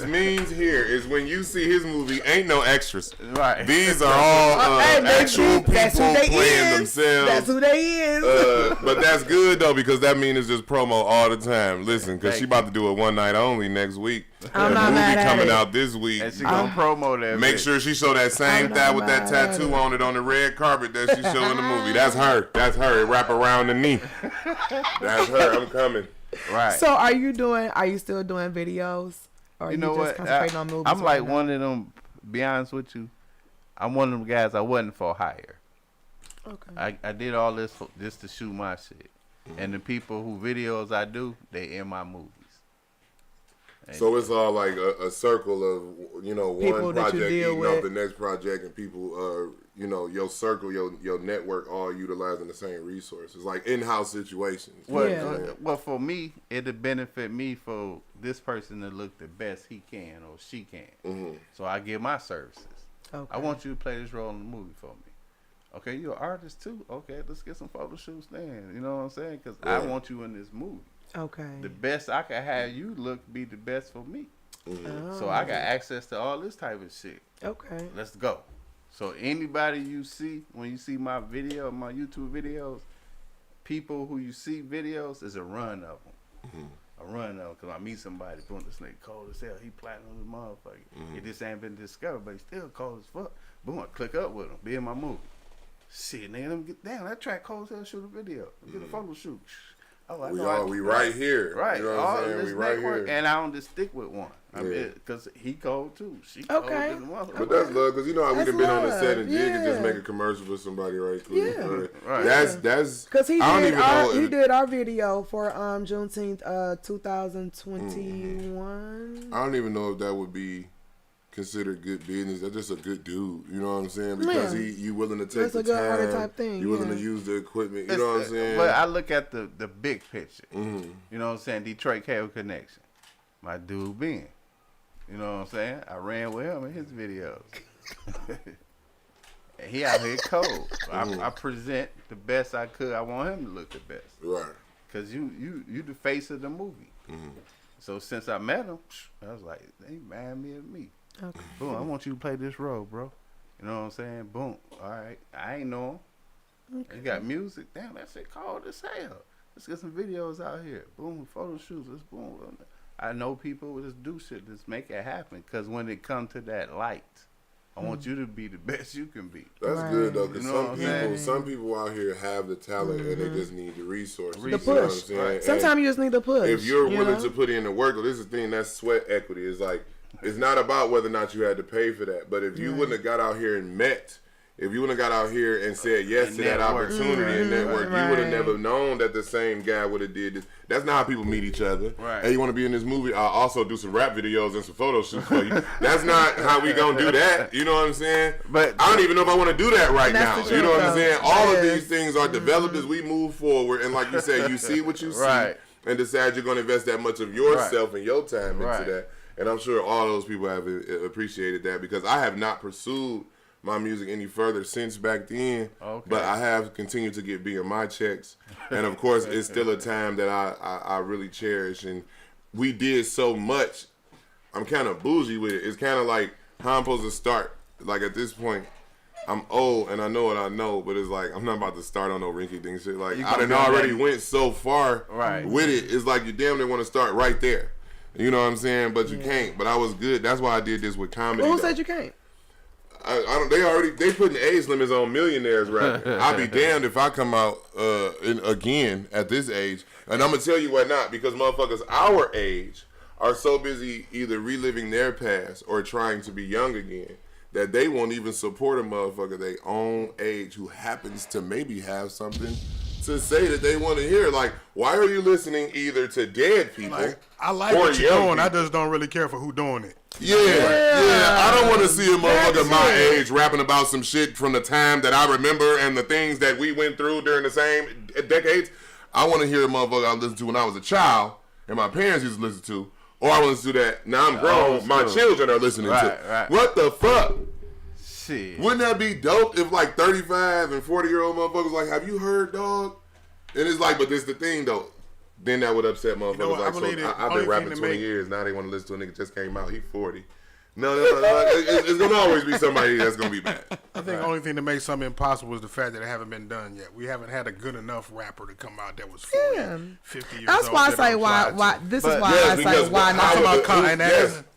means here is when you see his movie, ain't no extras. Right. These are all actual people playing themselves. That's who they is. But that's good, though, because that means it's just promo all the time. Listen, because she about to do it one night only next week. I'm not mad at coming it. out this week. And she gonna promo that. Make sure she show that same thigh with that tattoo on it on the red carpet that she showed in the movie. That's her. That's her. It wrap around the knee. That's her. I'm coming. Right. So are you still doing videos? Or are you know just concentrating on movies? I'm like one of them, be honest with you, I'm one of them guys I wasn't for hire. Okay. I did all this just to shoot my shit. And the people who videos I do, they in my movies. And so it's all like a circle of, people one project eating off the next project, and people, your circle, your network, all utilizing the same resources, like in-house situations. Well, for me, it'll benefit me for this person to look the best he can or she can. Mm-hmm. So I give my services. Okay. I want you to play this role in the movie for me. Okay, you're an artist too. Okay, let's get some photo shoots then. You know what I'm saying? Because I want you in this movie. Okay. The best I can have you look be the best for me. Mm-hmm. Oh. So I got access to all this type of shit. Okay. Let's go. So anybody you see, when you see my YouTube videos, people who you see videos, is a run of them. Mm-hmm. A run of them. Because I meet somebody, boom, this nigga cold as hell. He platinum as a motherfucker. Mm-hmm. It just ain't been discovered, but he's still cold as fuck. Boom, I click up with him. Be in my movie. Shit, nigga, let me get down. That track cold as hell, shoot a video. Get a photo shoot. Oh, we right here. Right. You know what I'm saying? We right here. And I don't just stick with one. I mean, because he cold too. She cold as a motherfucker. But that's love, because you know how we done been on the set and Jig and just make a commercial for somebody right quick. Yeah. Right. That's because he did our video for Juneteenth 2021. I don't even know if that would be considered good business. That's just a good dude. You know what I'm saying? Because you willing to take the time. Type thing. You willing to use the equipment. You know what I'm saying? But I look at the big picture. Mm-hmm. You know what I'm saying? Detroit Cable Connection. My dude Ben. You know what I'm saying? I ran with him in his videos. And he out here cold. I present the best I could. I want him to look the best. Right. Because you the face of the movie. Mm-hmm. So since I met him, I was like, they mad me at me. Okay. Boom, I want you to play this role, bro. You know what I'm saying? Boom. All right. I ain't know him. Okay. You got music. Damn, that shit cold as hell. Let's get some videos out here. Boom, photo shoots. Let's boom. I know people will just do shit. Just make it happen. Because when it comes to that light, I want you to be the best you can be. That's good, though. Because some people out here have the talent and they just need the resources. The push. You know sometimes you just need the push. If you're willing to put in the work, this is the thing, that's sweat equity. It's like, it's not about whether or not you had to pay for that. But if you wouldn't have got out here and if you wouldn't have got out here and said yes to that opportunity and network, you would have never known that the same guy would have did this. That's not how people meet each other. Right. Hey, you want to be in this movie? I'll also do some rap videos and some photo shoots for you. That's not how we gonna do that. You know what I'm saying? But I don't even know if I want to do that right now. You know what I'm saying? All of these things are developed as we move forward. And like you said, you see what you see and decide you're gonna invest that much of yourself and your time into that. And I'm sure all those people have appreciated that, because I have not pursued my music any further since back then. Okay. But I have continued to get BMI checks. And of course, it's still a time that I really cherish. And we did so much. I'm kind of bougie with it. It's kind of like how I'm supposed to start. Like at this point, I'm old and I know what I know, but it's like I'm not about to start on no rinky-dink shit. Like I done already went so far with it. It's like you damn near want to start right there. You know what I'm saying? But you can't. But I was good. That's why I did this with comedy. Who said you can't? I don't. They putting age limits on millionaires rapping. I'll be damned if I come out again at this age. And I'm gonna tell you what not, because motherfuckers our age are so busy either reliving their past or trying to be young again that they won't even support a motherfucker their own age who happens to maybe have something to say that they want to hear. Like, why are you listening either to dead people? I like what you're doing. I just don't really care for who doing it. Yeah. I don't want to see a motherfucker my age rapping about some shit from the time that I remember and the things that we went through during the same decades. I want to hear a motherfucker I listened to when I was a child and my parents used to listen to, or I want to listen to that now I'm grown, my children are listening to. Right. What the fuck? Shit. Wouldn't that be dope if like 35 and 40-year-old motherfuckers like, have you heard, dog? And it's like, but this the thing though. then that would upset motherfuckers. You know what, I've been rapping 20 years. Now they want to listen to a nigga just came out. He 40. No. It's gonna always be somebody that's gonna be bad. I think the only thing that makes something impossible is the fact that it haven't been done yet. We haven't had a good enough rapper to come out that was 40, 50 years That's old. why I say why. This is why I say why not.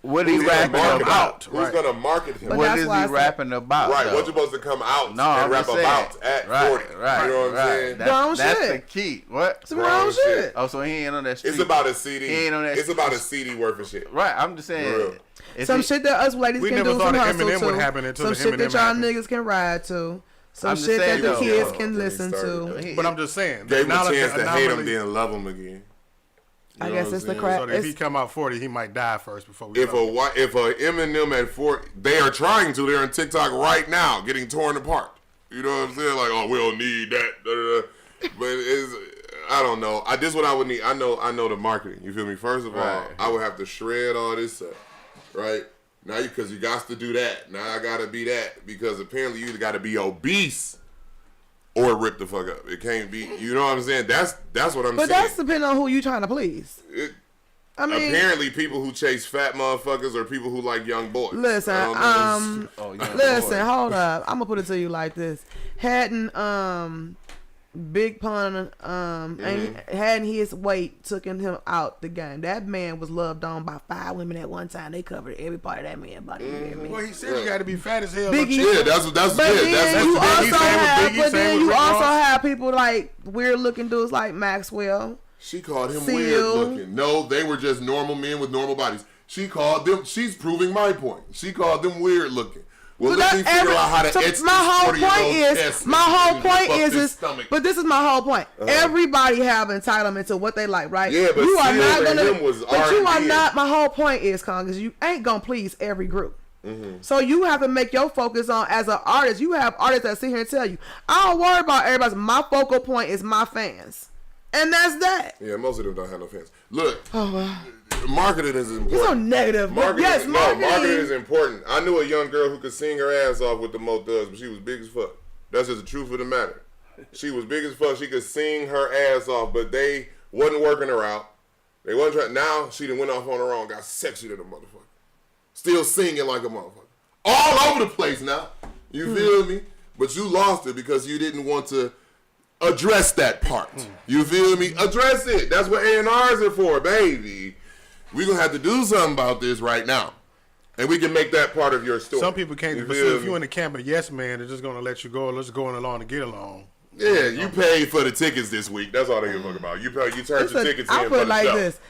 What he rapping about? Who's gonna market him? What is he rapping about? Right, what's supposed to come out and rap about at 40? Right, you know what I'm saying? That's the key. What? Some wrong shit. Oh, so he ain't on that street. It's about a CD. He ain't on that. It's about a CD worth of shit. Right, I'm just saying. Some shit that us ladies can do some hustle to. Some shit that y'all niggas can ride to. Some shit that the kids can listen to. But I'm just saying. Gave him a chance to hate him, then love him again. I guess it's the crap. So if he come out 40, he might die first before we. If a Eminem at 40, they are trying to. They're on TikTok right now, getting torn apart. You know what I'm saying? Like, oh, we don't need that. But I don't know. This is what I would need. I know the marketing. You feel me? First of all, I would have to shred all this up, right? Now, because you got to do that. Now I gotta be that because apparently you either gotta be obese or rip the fuck up. It can't be. You know what I'm saying? That's what I'm saying. But that's depending on who you trying to please. I mean, apparently people who chase fat motherfuckers are people who like young boys. Listen, hold up. I'm gonna put it to you like this: hadn't Big Pun hadn't his weight taken him out the game. That man was loved on by 5 women at one time. They covered every part of that man body. Well, he said you got to be fat as hell. Biggie, that's then you also have people like weird looking dudes like Maxwell. She called him weird looking. No, they were just normal men with normal bodies. She called them. She's proving my point. She called them weird looking. Well, let me figure out how to etch my whole point is, but this is my whole point. Everybody have entitlement to what they like, right? Yeah, but you are not gonna. But you are not. My whole point is, Congress, you ain't gonna please every group. So you have to make your focus on as an artist. You have artists that sit here and tell you, I don't worry about everybody. My focal point is my fans, and that's that. Yeah, most of them don't have no fans. Look. Marketing is important. You're so negative. Yes, marketing is important. I knew a young girl who could sing her ass off with the Mo Thugs, but she was big as fuck. That's just the truth of the matter. She was big as fuck. She could sing her ass off, but they wasn't working her out. They wasn't trying. Now she done went off on her own, got sexy to the motherfucker. Still singing like a motherfucker. All over the place now. You feel me? But you lost it because you didn't want to address that part. You feel me? Address it. That's what A&Rs are for, baby. We're going to have to do something about this right now. And we can make that part of your story. Some people can't. But if you're in the camp of yes man, they're just going to let you go. Let's go along to get along. Yeah, you paid for the tickets this week. That's all they give a fuck about. You turned your tickets in. I put it like this.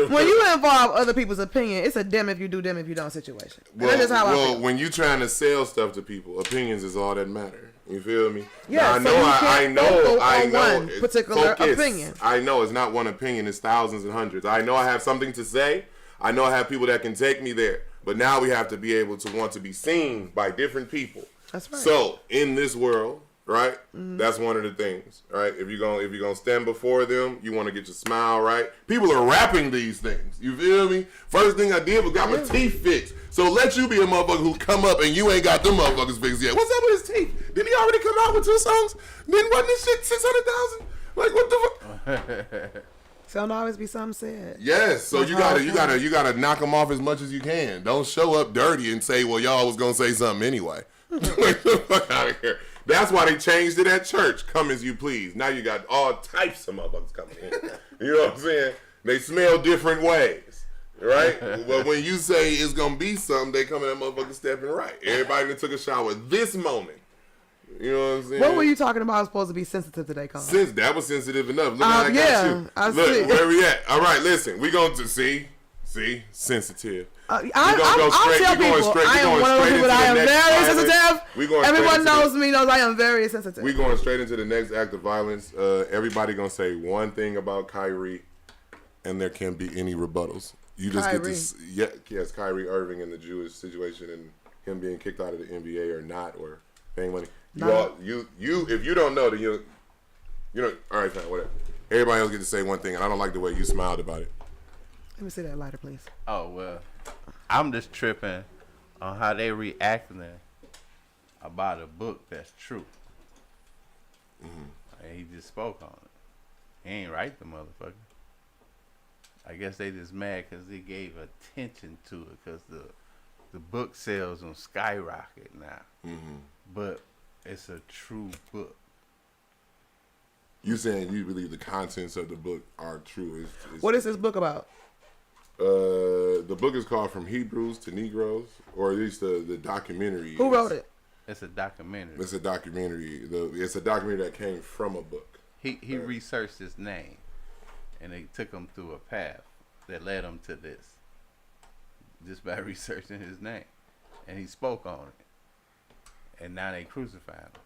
When you involve other people's opinion, it's a them if you do, them if you don't situation. Well, that's just how I feel. When you trying to sell stuff to people, opinions is all that matter. You feel me? Yeah, now, I know one particular opinion. I know it's not one opinion, it's thousands and hundreds. I know I have something to say. I know I have people that can take me there. But now we have to be able to want to be seen by different people. That's right. So in this world, right? That's one of the things, right? If you're gonna stand before them, you want to get your smile right. People are rapping these things. You feel me? First thing I did was got my teeth fixed. So let you be a motherfucker who come up and you ain't got them motherfuckers fixed yet. What's up with his teeth? Didn't he already come out with 2 songs? Then wasn't this shit 600,000? Like what the fuck? So don't always be something said. Yes, so you gotta knock them off as much as you can. Don't show up dirty and say, well, y'all was gonna say something anyway. Get the fuck out of here. That's why they changed it at church. Come as you please. Now you got all types of motherfuckers coming in. You know what I'm saying? They smell different ways. Right? But when you say it's going to be something, they come in that motherfucker stepping right. Everybody that took a shower this moment. You know what I'm saying? What were you talking about supposed to be sensitive today, Colin? Since that was sensitive enough. Look how I got you. Look, where we at? All right, listen. We going to see, sensitive. I'll tell people I am one of those people that I am very sensitive. Everyone knows I am very sensitive. We're going straight into the next act of violence. Everybody going to say one thing about Kyrie, and there can't be any rebuttals. You just Kyrie. get to, yes, Kyrie Irving and the Jewish situation and him being kicked out of the NBA or not, or paying money. If you don't know, then you know, all right, fine, whatever. Everybody else get to say one thing, and I don't like the way you smiled about it. Let me see that lighter, please. Oh, well, I'm just tripping on how they reacting about a book that's true. And he just spoke on it. He ain't right, the motherfucker. I guess they just mad because they gave attention to it because the book sales on skyrocket now. Mm-hmm. But it's a true book. You saying you believe the contents of the book are true? What is this book about? The book is called From Hebrews to Negroes, or at least the documentary. Who wrote it? It's a documentary. It's a documentary. It's a documentary that came from a book. He researched his name, and they took him through a path that led him to this, just by researching his name, and he spoke on it, and now they crucified him.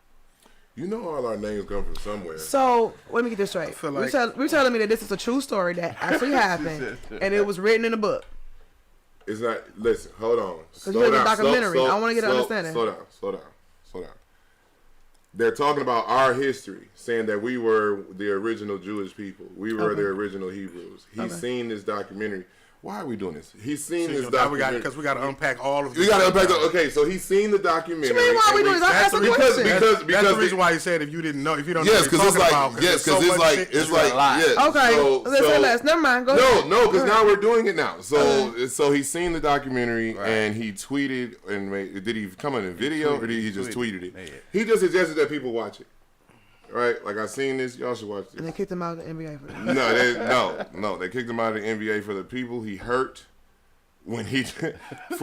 You know, all our names come from somewhere. So let me get this straight. You're telling me that this is a true story that actually happened, and it was written in a book. It's not. Listen, hold on. Because you a documentary. I want to get an understanding. Slow down. They're talking about our history, saying that we were the original Jewish people. We were the original Hebrews. He's seen this documentary. Why are we doing this? He's seen this documentary. Because we got to unpack all of this. We got to unpack okay, so he's seen the documentary. What you mean, why are we doing this? That's the question. Because that's the reason why he said if you didn't know, if you don't know what he's talking about. Yes, because it's like, yes. Okay, so never mind. Go ahead. No, because now we're doing it now. So he's seen the documentary and he tweeted and did he come in a video or did he just tweeted it? He just suggested that people watch it. Right, like I seen this, y'all should watch this. And they kicked him out of the NBA for that. No, they kicked him out of the NBA for the people he hurt, for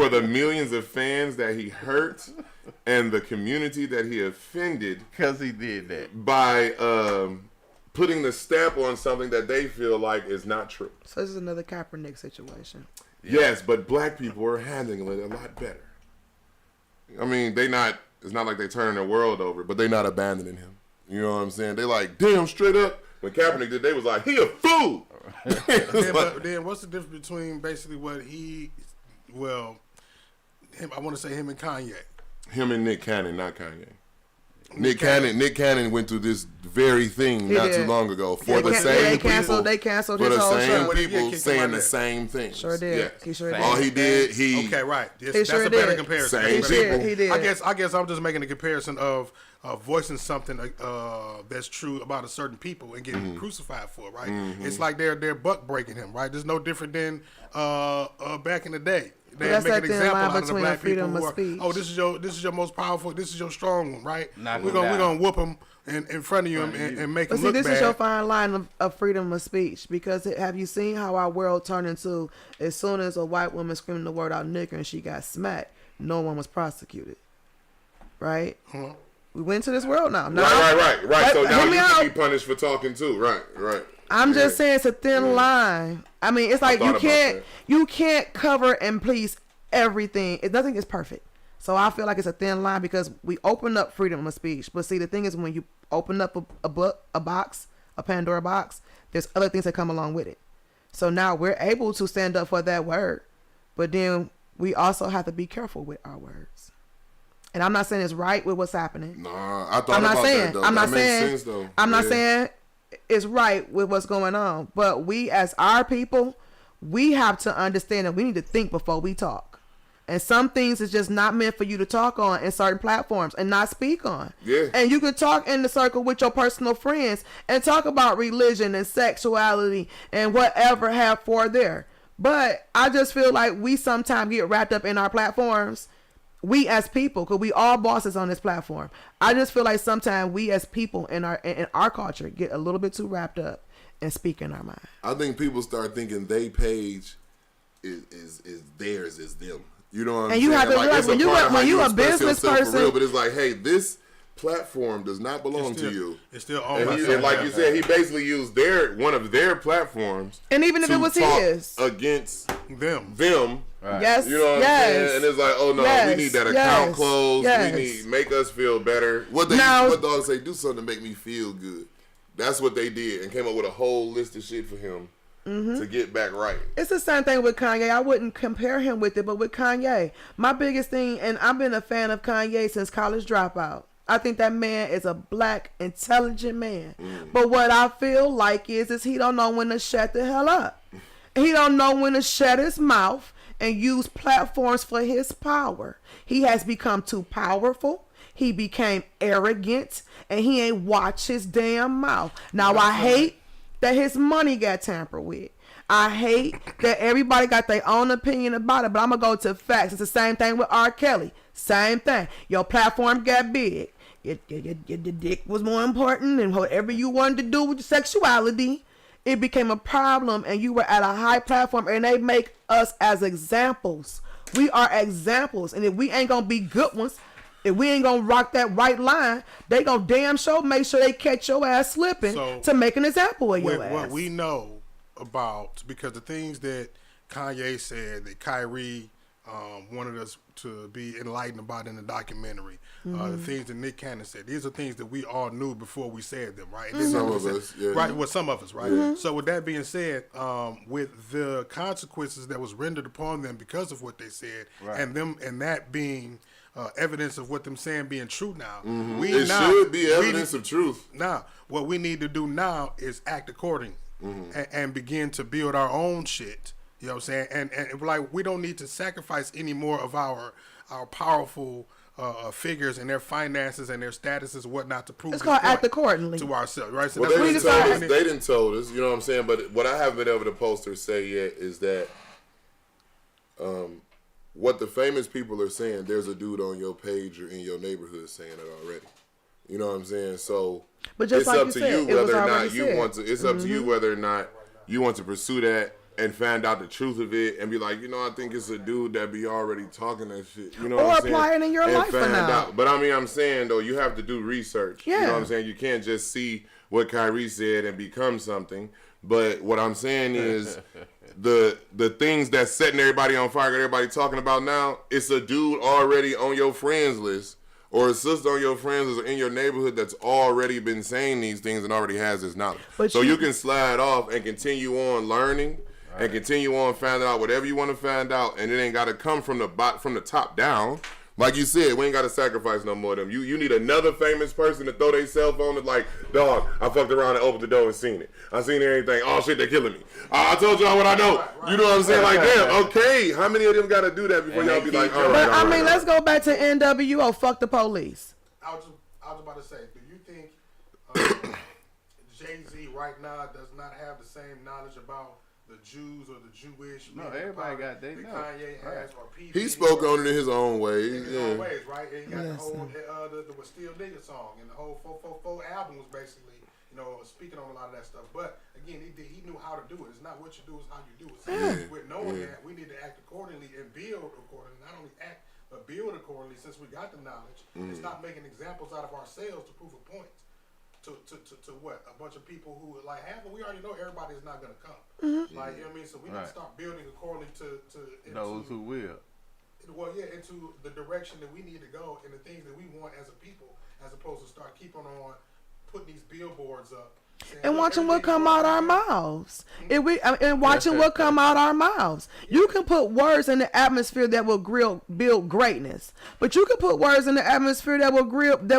the millions of fans that he hurt, and the community that he offended. Because he did that by putting the stamp on something that they feel like is not true. So this is another Kaepernick situation. Yes, but black people are handling it a lot better. I mean, it's not like they turning the world over, but they're not abandoning him. You know what I'm saying? They like, damn, straight up. When Kaepernick did, they was like, he a fool. Then what's the difference between basically what I want to say him and Kanye. Him and Nick Cannon, not Kanye. Nick Cannon went through this very thing not too long ago for the same people. They canceled his whole show. For the same people saying the same thing. Sure did. Yes. He sure did. All he did, okay, right. That's a better comparison. Same people. He did. I guess I'm just making a comparison of voicing something that's true about a certain people and getting crucified for it, right? It's like they're buck breaking him, right? There's no different than back in the day. They make an example out of the black people who are, this is your most powerful, this is your strong one, right? We're gonna whoop him in front of you and make him look bad. This is your fine line of freedom of speech, because have you seen how our world turned into, as soon as a white woman screamed the word out nigger and she got smacked, no one was prosecuted, right? We went to this world now. Right. So now you can be punished for talking too. Right. I'm just saying it's a thin line. I mean, it's like you can't cover and please everything. Nothing is perfect. So I feel like it's a thin line because we open up freedom of speech. But see, the thing is, when you open up a box, a Pandora box, there's other things that come along with it. So now we're able to stand up for that word, but then we also have to be careful with our words. And I'm not saying it's right with what's happening. Nah, I thought about that though. That makes sense though. I'm not saying it's right with what's going on, but we as our people, we have to understand that we need to think before we talk. And some things is just not meant for you to talk on in certain platforms and not speak on. Yeah. And you can talk in the circle with your personal friends and talk about religion and sexuality and whatever have for there. But I just feel like we sometimes get wrapped up in our platforms. We as people, because we all bosses on this platform. I just feel like sometimes we as people in our culture get a little bit too wrapped up and speak in our mind. I think people start thinking they page is theirs, is them. You know what I'm saying? And you have to realize when you a business person, real, but it's like, hey, this platform does not belong to you. It's still owned. And like you said, he basically used one of their platforms, and even if it was his, against them. Right. Yes, you know what I'm saying? And it's like, oh no, we need that account closed. We need make us feel better. What dogs say? Do something to make me feel good. That's what they did, and came up with a whole list of shit for him to get back right. It's the same thing with Kanye. I wouldn't compare him with it, but with Kanye, my biggest thing, and I've been a fan of Kanye since College Dropout. I think that man is a black, intelligent man. But what I feel like is he don't know when to shut the hell up. He don't know when to shut his mouth and use platforms for his power. He has become too powerful. He became arrogant, and he ain't watch his damn mouth. Now, I hate that his money got tampered with. I hate that everybody got their own opinion about it, but I'm going to go to facts. It's the same thing with R. Kelly. Same thing. Your platform got big. Your dick was more important than whatever you wanted to do with your sexuality. It became a problem, and you were at a high platform, and they make us as examples. We are examples, and if we ain't going to be good ones, if we ain't going to rock that right line, they going to damn sure make sure they catch your ass slipping to make an example of your ass. What we know about, because the things that Kanye said, that Kyrie wanted us to be enlightened about in the documentary, the things that Nick Cannon said, these are things that we all knew before we said them, right? Some of us, yeah. Right, well, some of us, right? So with that being said, with the consequences that was rendered upon them because of what they said, and that being evidence of what them saying being true now, it should be evidence of truth. Now, what we need to do now is act according and begin to build our own shit. You know what I'm saying? And like, we don't need to sacrifice any more of our powerful figures and their finances and their statuses and whatnot to prove it's called act accordingly to ourselves, right? So well, they didn't tell us, you know what I'm saying? But what I haven't been able to post or say yet is that what the famous people are saying, there's a dude on your page or in your neighborhood saying it already. You know what I'm saying? So but just it's like up to you whether or not you want to. It's up to you whether or not you want to pursue that and find out the truth of it and be like, you know, I think it's a dude that be already talking that shit. You know what I'm saying? Or apply it in your life for now. But I mean, I'm saying though, you have to do research. Yeah. You know what I'm saying? You can't just see what Kyrie said and become something. But what I'm saying is the things that's setting everybody on fire, everybody talking about now, it's a dude already on your friends list or a sister on your friends list or in your neighborhood that's already been saying these things and already has this knowledge. But so you can slide off and continue on learning and continue on finding out whatever you want to find out, and it ain't got to come from the top down. Like you said, we ain't got to sacrifice no more of them. You need another famous person to throw their cell phone and like, dog, I fucked around and opened the door and seen it. I seen everything. Oh, shit, they're killing me. I told y'all what I know. You know what I'm saying? Like, damn, okay. How many of them got to do that before y'all be like, all right, but, I mean, let's go back to NWO, fuck the police. I was about to say, do you think Jay-Z right now does not have the same knowledge about the Jews or the Jewish? No, everybody got they know. Kanye has, or he spoke on it in his own ways. In his own ways, right? And he got the whole the Still Nigga song, and the whole 444 album was basically, you know, speaking on a lot of that stuff. But again, he knew how to do it. It's not what you do, it's how you do it. So with knowing that, we need to act accordingly and build accordingly. Not only act, but build accordingly. Since we got the knowledge, and stop making examples out of ourselves to prove a point. To what? A bunch of people who, like, half of we already know everybody is not going to come. Like, you know what I mean? So we need to start building accordingly to those who will. Well, yeah, into the direction that we need to go and the things that we want as a people, as opposed to start keeping on putting these billboards up. And watching what come out our mouths. And watching what come out our mouths. You can put words in the atmosphere that will build greatness, but you can put words in the atmosphere that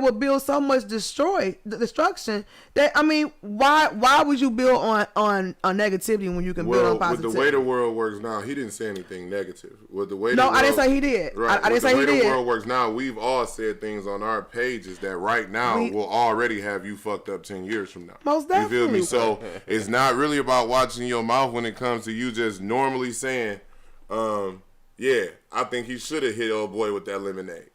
will build so much destruction. That, I mean, why would you build on negativity when you can build on positivity? With the way the world works now, he didn't say anything negative. With the way I didn't say he did. Right. I didn't say he did. The way the world works now, we've all said things on our pages that right now will already have you fucked up 10 years from now. Most definitely. You feel me? So it's not really about watching your mouth when it comes to you just normally saying, yeah, I think he should have hit old boy with that lemonade.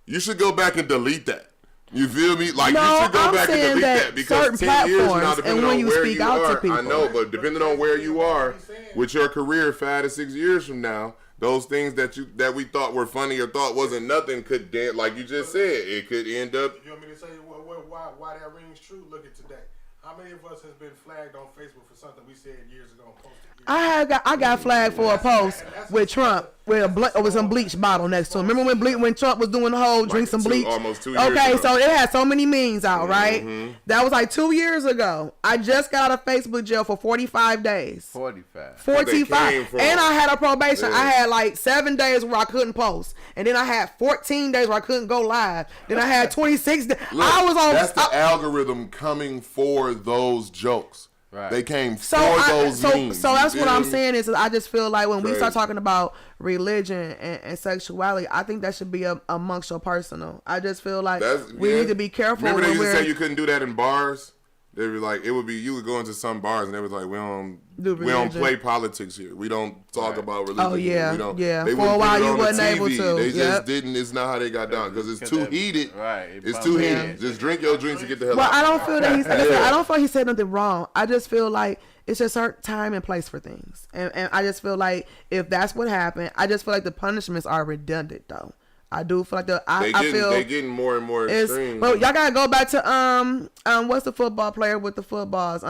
You should go back and delete that. You feel me? Like, you should go back and delete that because 10 years from now, depending on where you are, I know, but depending on where you are with your career 5 to 6 years from now, those things that we thought were funny or thought wasn't nothing could, like you just said, it could end up. You want me to say why that rings true? Look at today. How many of us has been flagged on Facebook for something we said years ago and posted years ago? I got flagged for a post with Trump with some bleach bottle next to him. Remember when Trump was doing the whole drink some bleach? Almost 2 years Okay, ago. so it had so many memes out, right? That was like 2 years ago. I just got out of Facebook jail for 45 days. 45. And I had a probation. I had like 7 days where I couldn't post. And then I had 14 days where I couldn't go live. Then I had 26 days. That's the algorithm coming for those jokes. Right. They came for those memes. So that's what I'm saying is I just feel like when we start talking about religion and sexuality, I think that should be amongst your personal. I just feel like we need to be careful. Remember they used to say you couldn't do that in bars? They were like, it would be, you would go into some bars and they was like, we don't play politics here. We don't talk about religion. Oh yeah, we don't, yeah. They For a while you wasn't able to. They just didn't. It's not how they got down because it's too heated. Right. It's too heated. Just drink your drinks and get the hell out. Well, I don't feel that I don't feel he said nothing wrong. I just feel like it's just certain time and place for things, and I just feel like if that's what happened, I just feel like the punishments are redundant though. I do feel like they getting more and more extreme. But y'all gotta go back to what's the football player with the footballs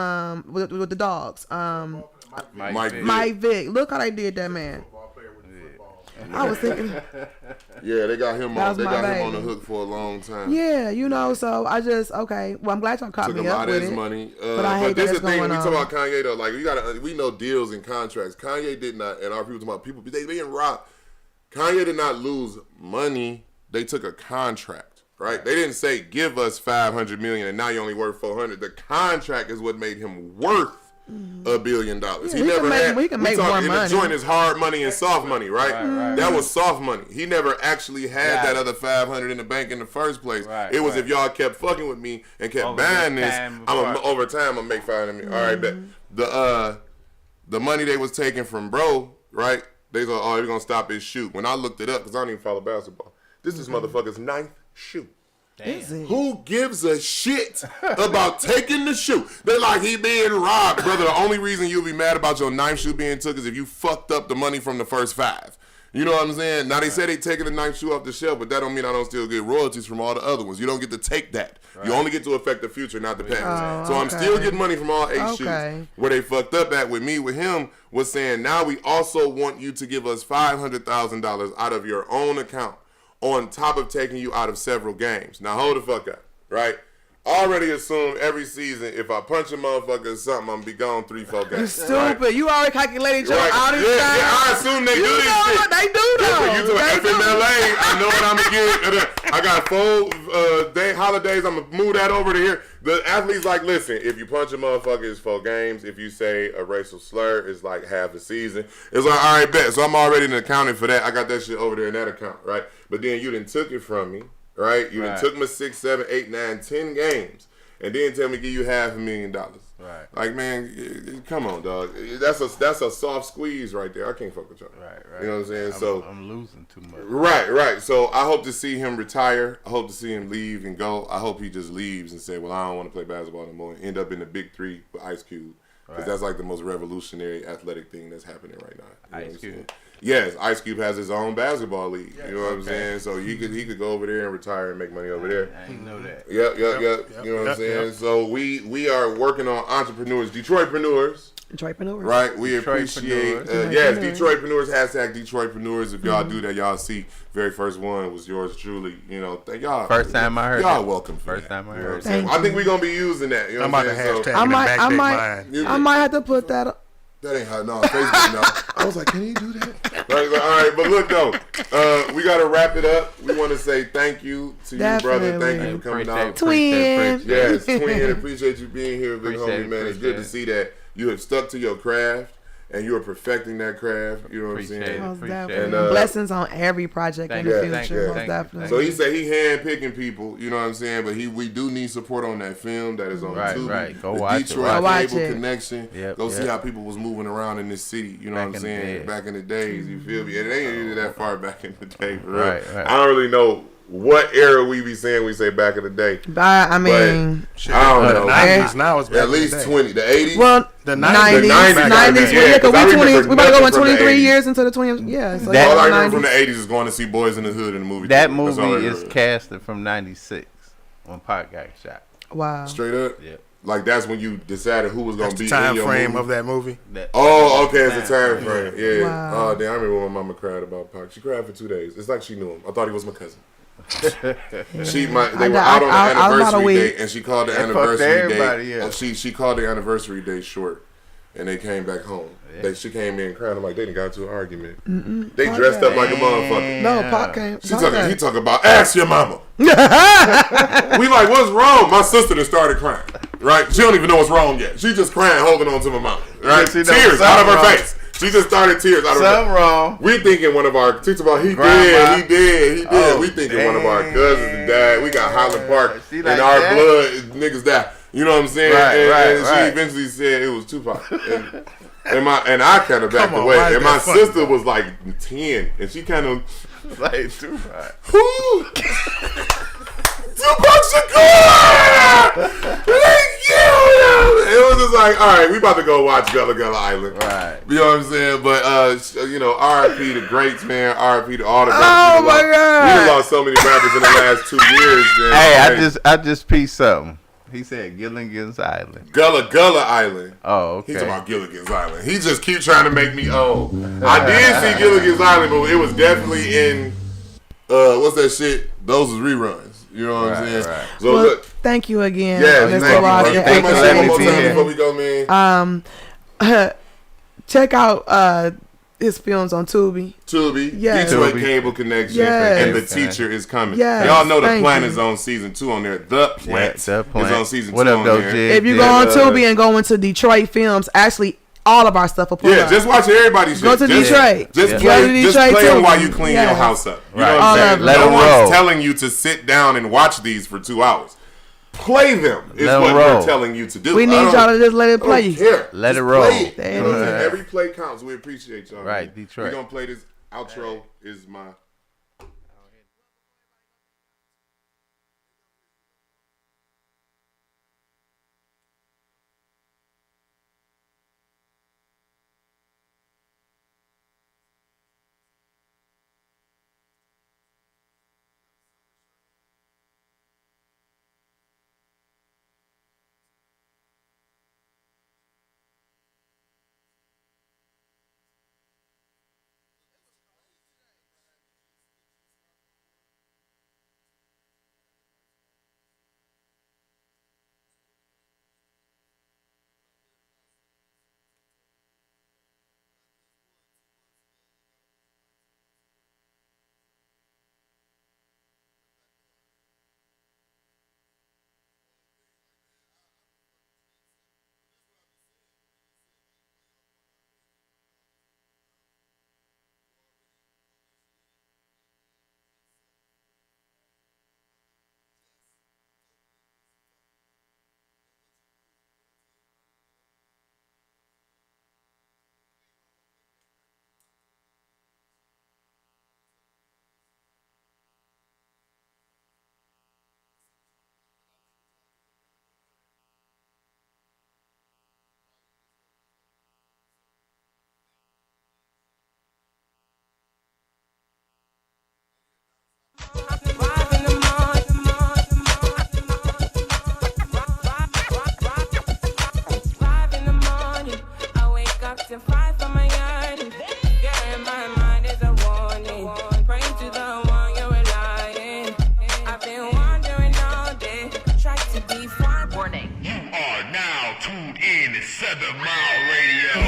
with the dogs Mike Vick. Look how they did that man. I was thinking. Yeah, they got him on. They got him on the hook for a long time. Yeah, so I just Well, I'm glad y'all caught me up with it. Took a lot of his money. But I hate this that is the thing when we on. talk about Kanye though. Like we know deals and contracts. Kanye did not, and our people talking about people. They didn't rob. Kanye did not lose money. They took a contract, right? They didn't say give us $500 million and now you're only worth $400. The contract is what made him worth $1 billion. Yeah, he never had. We can make more money. The joint is hard money and soft money, right? That was soft money. He never actually had that other $500 in the bank in the first place. It was if y'all kept fucking with me and kept buying this, over time I'm gonna make $500 million. All right, bet. The money they was taking from bro, right? They go, oh, they're gonna stop his shoot. When I looked it up, because I don't even follow basketball, this is motherfucker's 9th shoe. Who gives a shit about taking the shoe? They're like, he being robbed. Brother, the only reason you'll be mad about your 9th shoe being took is if you fucked up the money from the first 5. You know what I'm saying? Now, they say they taking the 9th shoe off the shelf, but that don't mean I don't still get royalties from all the other ones. You don't get to take that. You only get to affect the future, not the past. So I'm still getting money from all 8 shoes. Where they fucked up at with him, was saying, now we also want you to give us $500,000 out of your own account on top of taking you out of several games. Now, hold the fuck up, right? Already assume every season, if I punch a motherfucker or something, I'm going to be gone 3-4 games. You stupid. Right? You already calculated your outing time. Yeah, I assume they do this shit. They do, though. Yeah, you to FMLA, I know what I'm going to get. I got 4 holidays. I'm going to move that over to here. The athlete's like, listen, if you punch a motherfucker, it's 4 games. If you say a racial slur, it's like half a season. It's like, all right, bet. So I'm already accounting for that. I got that shit over there in that account, right? But then you done took it from me. Right, you done took me 6, 7, 8, 9, 10 games, and then tell me give you $500,000. Right, like man, come on, dog. That's a soft squeeze right there. I can't fuck with y'all. Right. You know what I'm saying? So I'm losing too much. Right. So I hope to see him retire. I hope to see him leave and go. I hope he just leaves and say, well, I don't want to play basketball anymore. And end up in the Big 3 with Ice Cube, because that's like the most revolutionary athletic thing that's happening right now. Ice Cube. Yes, Ice Cube has his own basketball league. You know what I'm saying? So he could go over there and retire and make money over there. I didn't know that. Yep. You know what I'm saying? So we are working on entrepreneurs, Detroitpreneurs. Right? We appreciate Detroitpreneurs, #Detroitpreneurs. If y'all do that, y'all see very first one was yours truly. You know, thank y'all. First time I heard y'all welcome. First time I heard. I think we're gonna be using that. You know I'm what about I'm to saying? hashtag I might have to put that up. That ain't how, no, Facebook, no. I was like, can he do that? Right, all right, but look, though, we got to wrap it up. We want to say thank you to you, brother. Thank you for coming out. Twin. Yes, Twin. Appreciate you being here, big homie, man. It's good to see that you have stuck to your craft. And you are perfecting that craft. You know what I'm saying? Most definitely. And blessings on every project in the future. Most definitely. So he said he hand-picking people. You know what I'm saying? But we do need support on that film that is on Tubi. Right. Go the watch Detroit it. Cable Connection. Go see how people was moving around in this city. You know what I'm saying? Back in the days. You feel me? And it ain't really that far back in the day. For real. Right. I don't really know what era we be saying we say back in the day. I mean, I don't know. The 90s now is back at least 20. The 80s? Well, the 90s. We about to go in 23 years into the 20s. Yeah. So all I remember from the 80s is going to see Boys in the Hood in the movie. That movie is casted from 96 when Pac got shot. Wow. Straight up? Yeah. Like that's when you decided who was going to be the time in your frame movie? of that movie. Okay, it's a time frame. Yeah. Wow. Oh, damn, I remember when Mama cried about Pac. She cried for 2 days. It's like she knew him. I thought he was my cousin. They were out on the anniversary date, and she called the anniversary date. She called the anniversary date short, and they came back home. She came in crying. I'm like, they done got into an argument. They dressed up like a motherfucker. No, Pac came. He talking about ask your mama. We like, what's wrong? My sister done started crying. Right? She don't even know what's wrong yet. She just crying, holding on to my mama. Right? Tears out of her face. She just started tears out of her face. Something wrong. We thinking one of our teachers about he did. We thinking one of our cousins died. We got Highland Park in our blood. Niggas died. You know what I'm saying? And she eventually said it was Tupac. And I kind of backed away. And my sister was like 10, and she kind of like Tupac. Who? Tupac Shakur! Thank you! It was just like, all right, we about to go watch Gullah Gullah Island. Right. You know what I'm saying? But, you know, R.I.P. the greats, man. R.I.P. to all the rappers. Oh, my God. We done lost so many rappers in the last 2 years. Man. Hey, I just pieced something. He said Gilligan's Island. Gullah Gullah Island. Oh, okay. He's talking about Gilligan's Island. He just keep trying to make me old. I did see Gilligan's Island, but it was definitely in, what's that shit? Those was reruns. You know what I'm saying? Right. So well, look, thank you again, Mr. Roger. Thank you one more time before we go, man. Check out his films on Tubi. Yes. Detroit Cable Connection, and The Teacher is coming. Yes. Y'all know The Plant is on season 2 on there. The Plant is on season 2 on there. If you go on Tubi and go into Detroit Films, actually all of our stuff will put up. Just watch everybody's shit. Go to Detroit. Just play them while you clean your house up. You know what I'm saying? No one's telling you to sit down and watch these for 2 hours. Play them is what we're telling you to do. We need y'all to just let it play. Let it roll. Play it. You know what I'm saying? Every play counts. We appreciate y'all. Right, Detroit. We're going to play this outro is my... You are now tuned in to 7 Mile.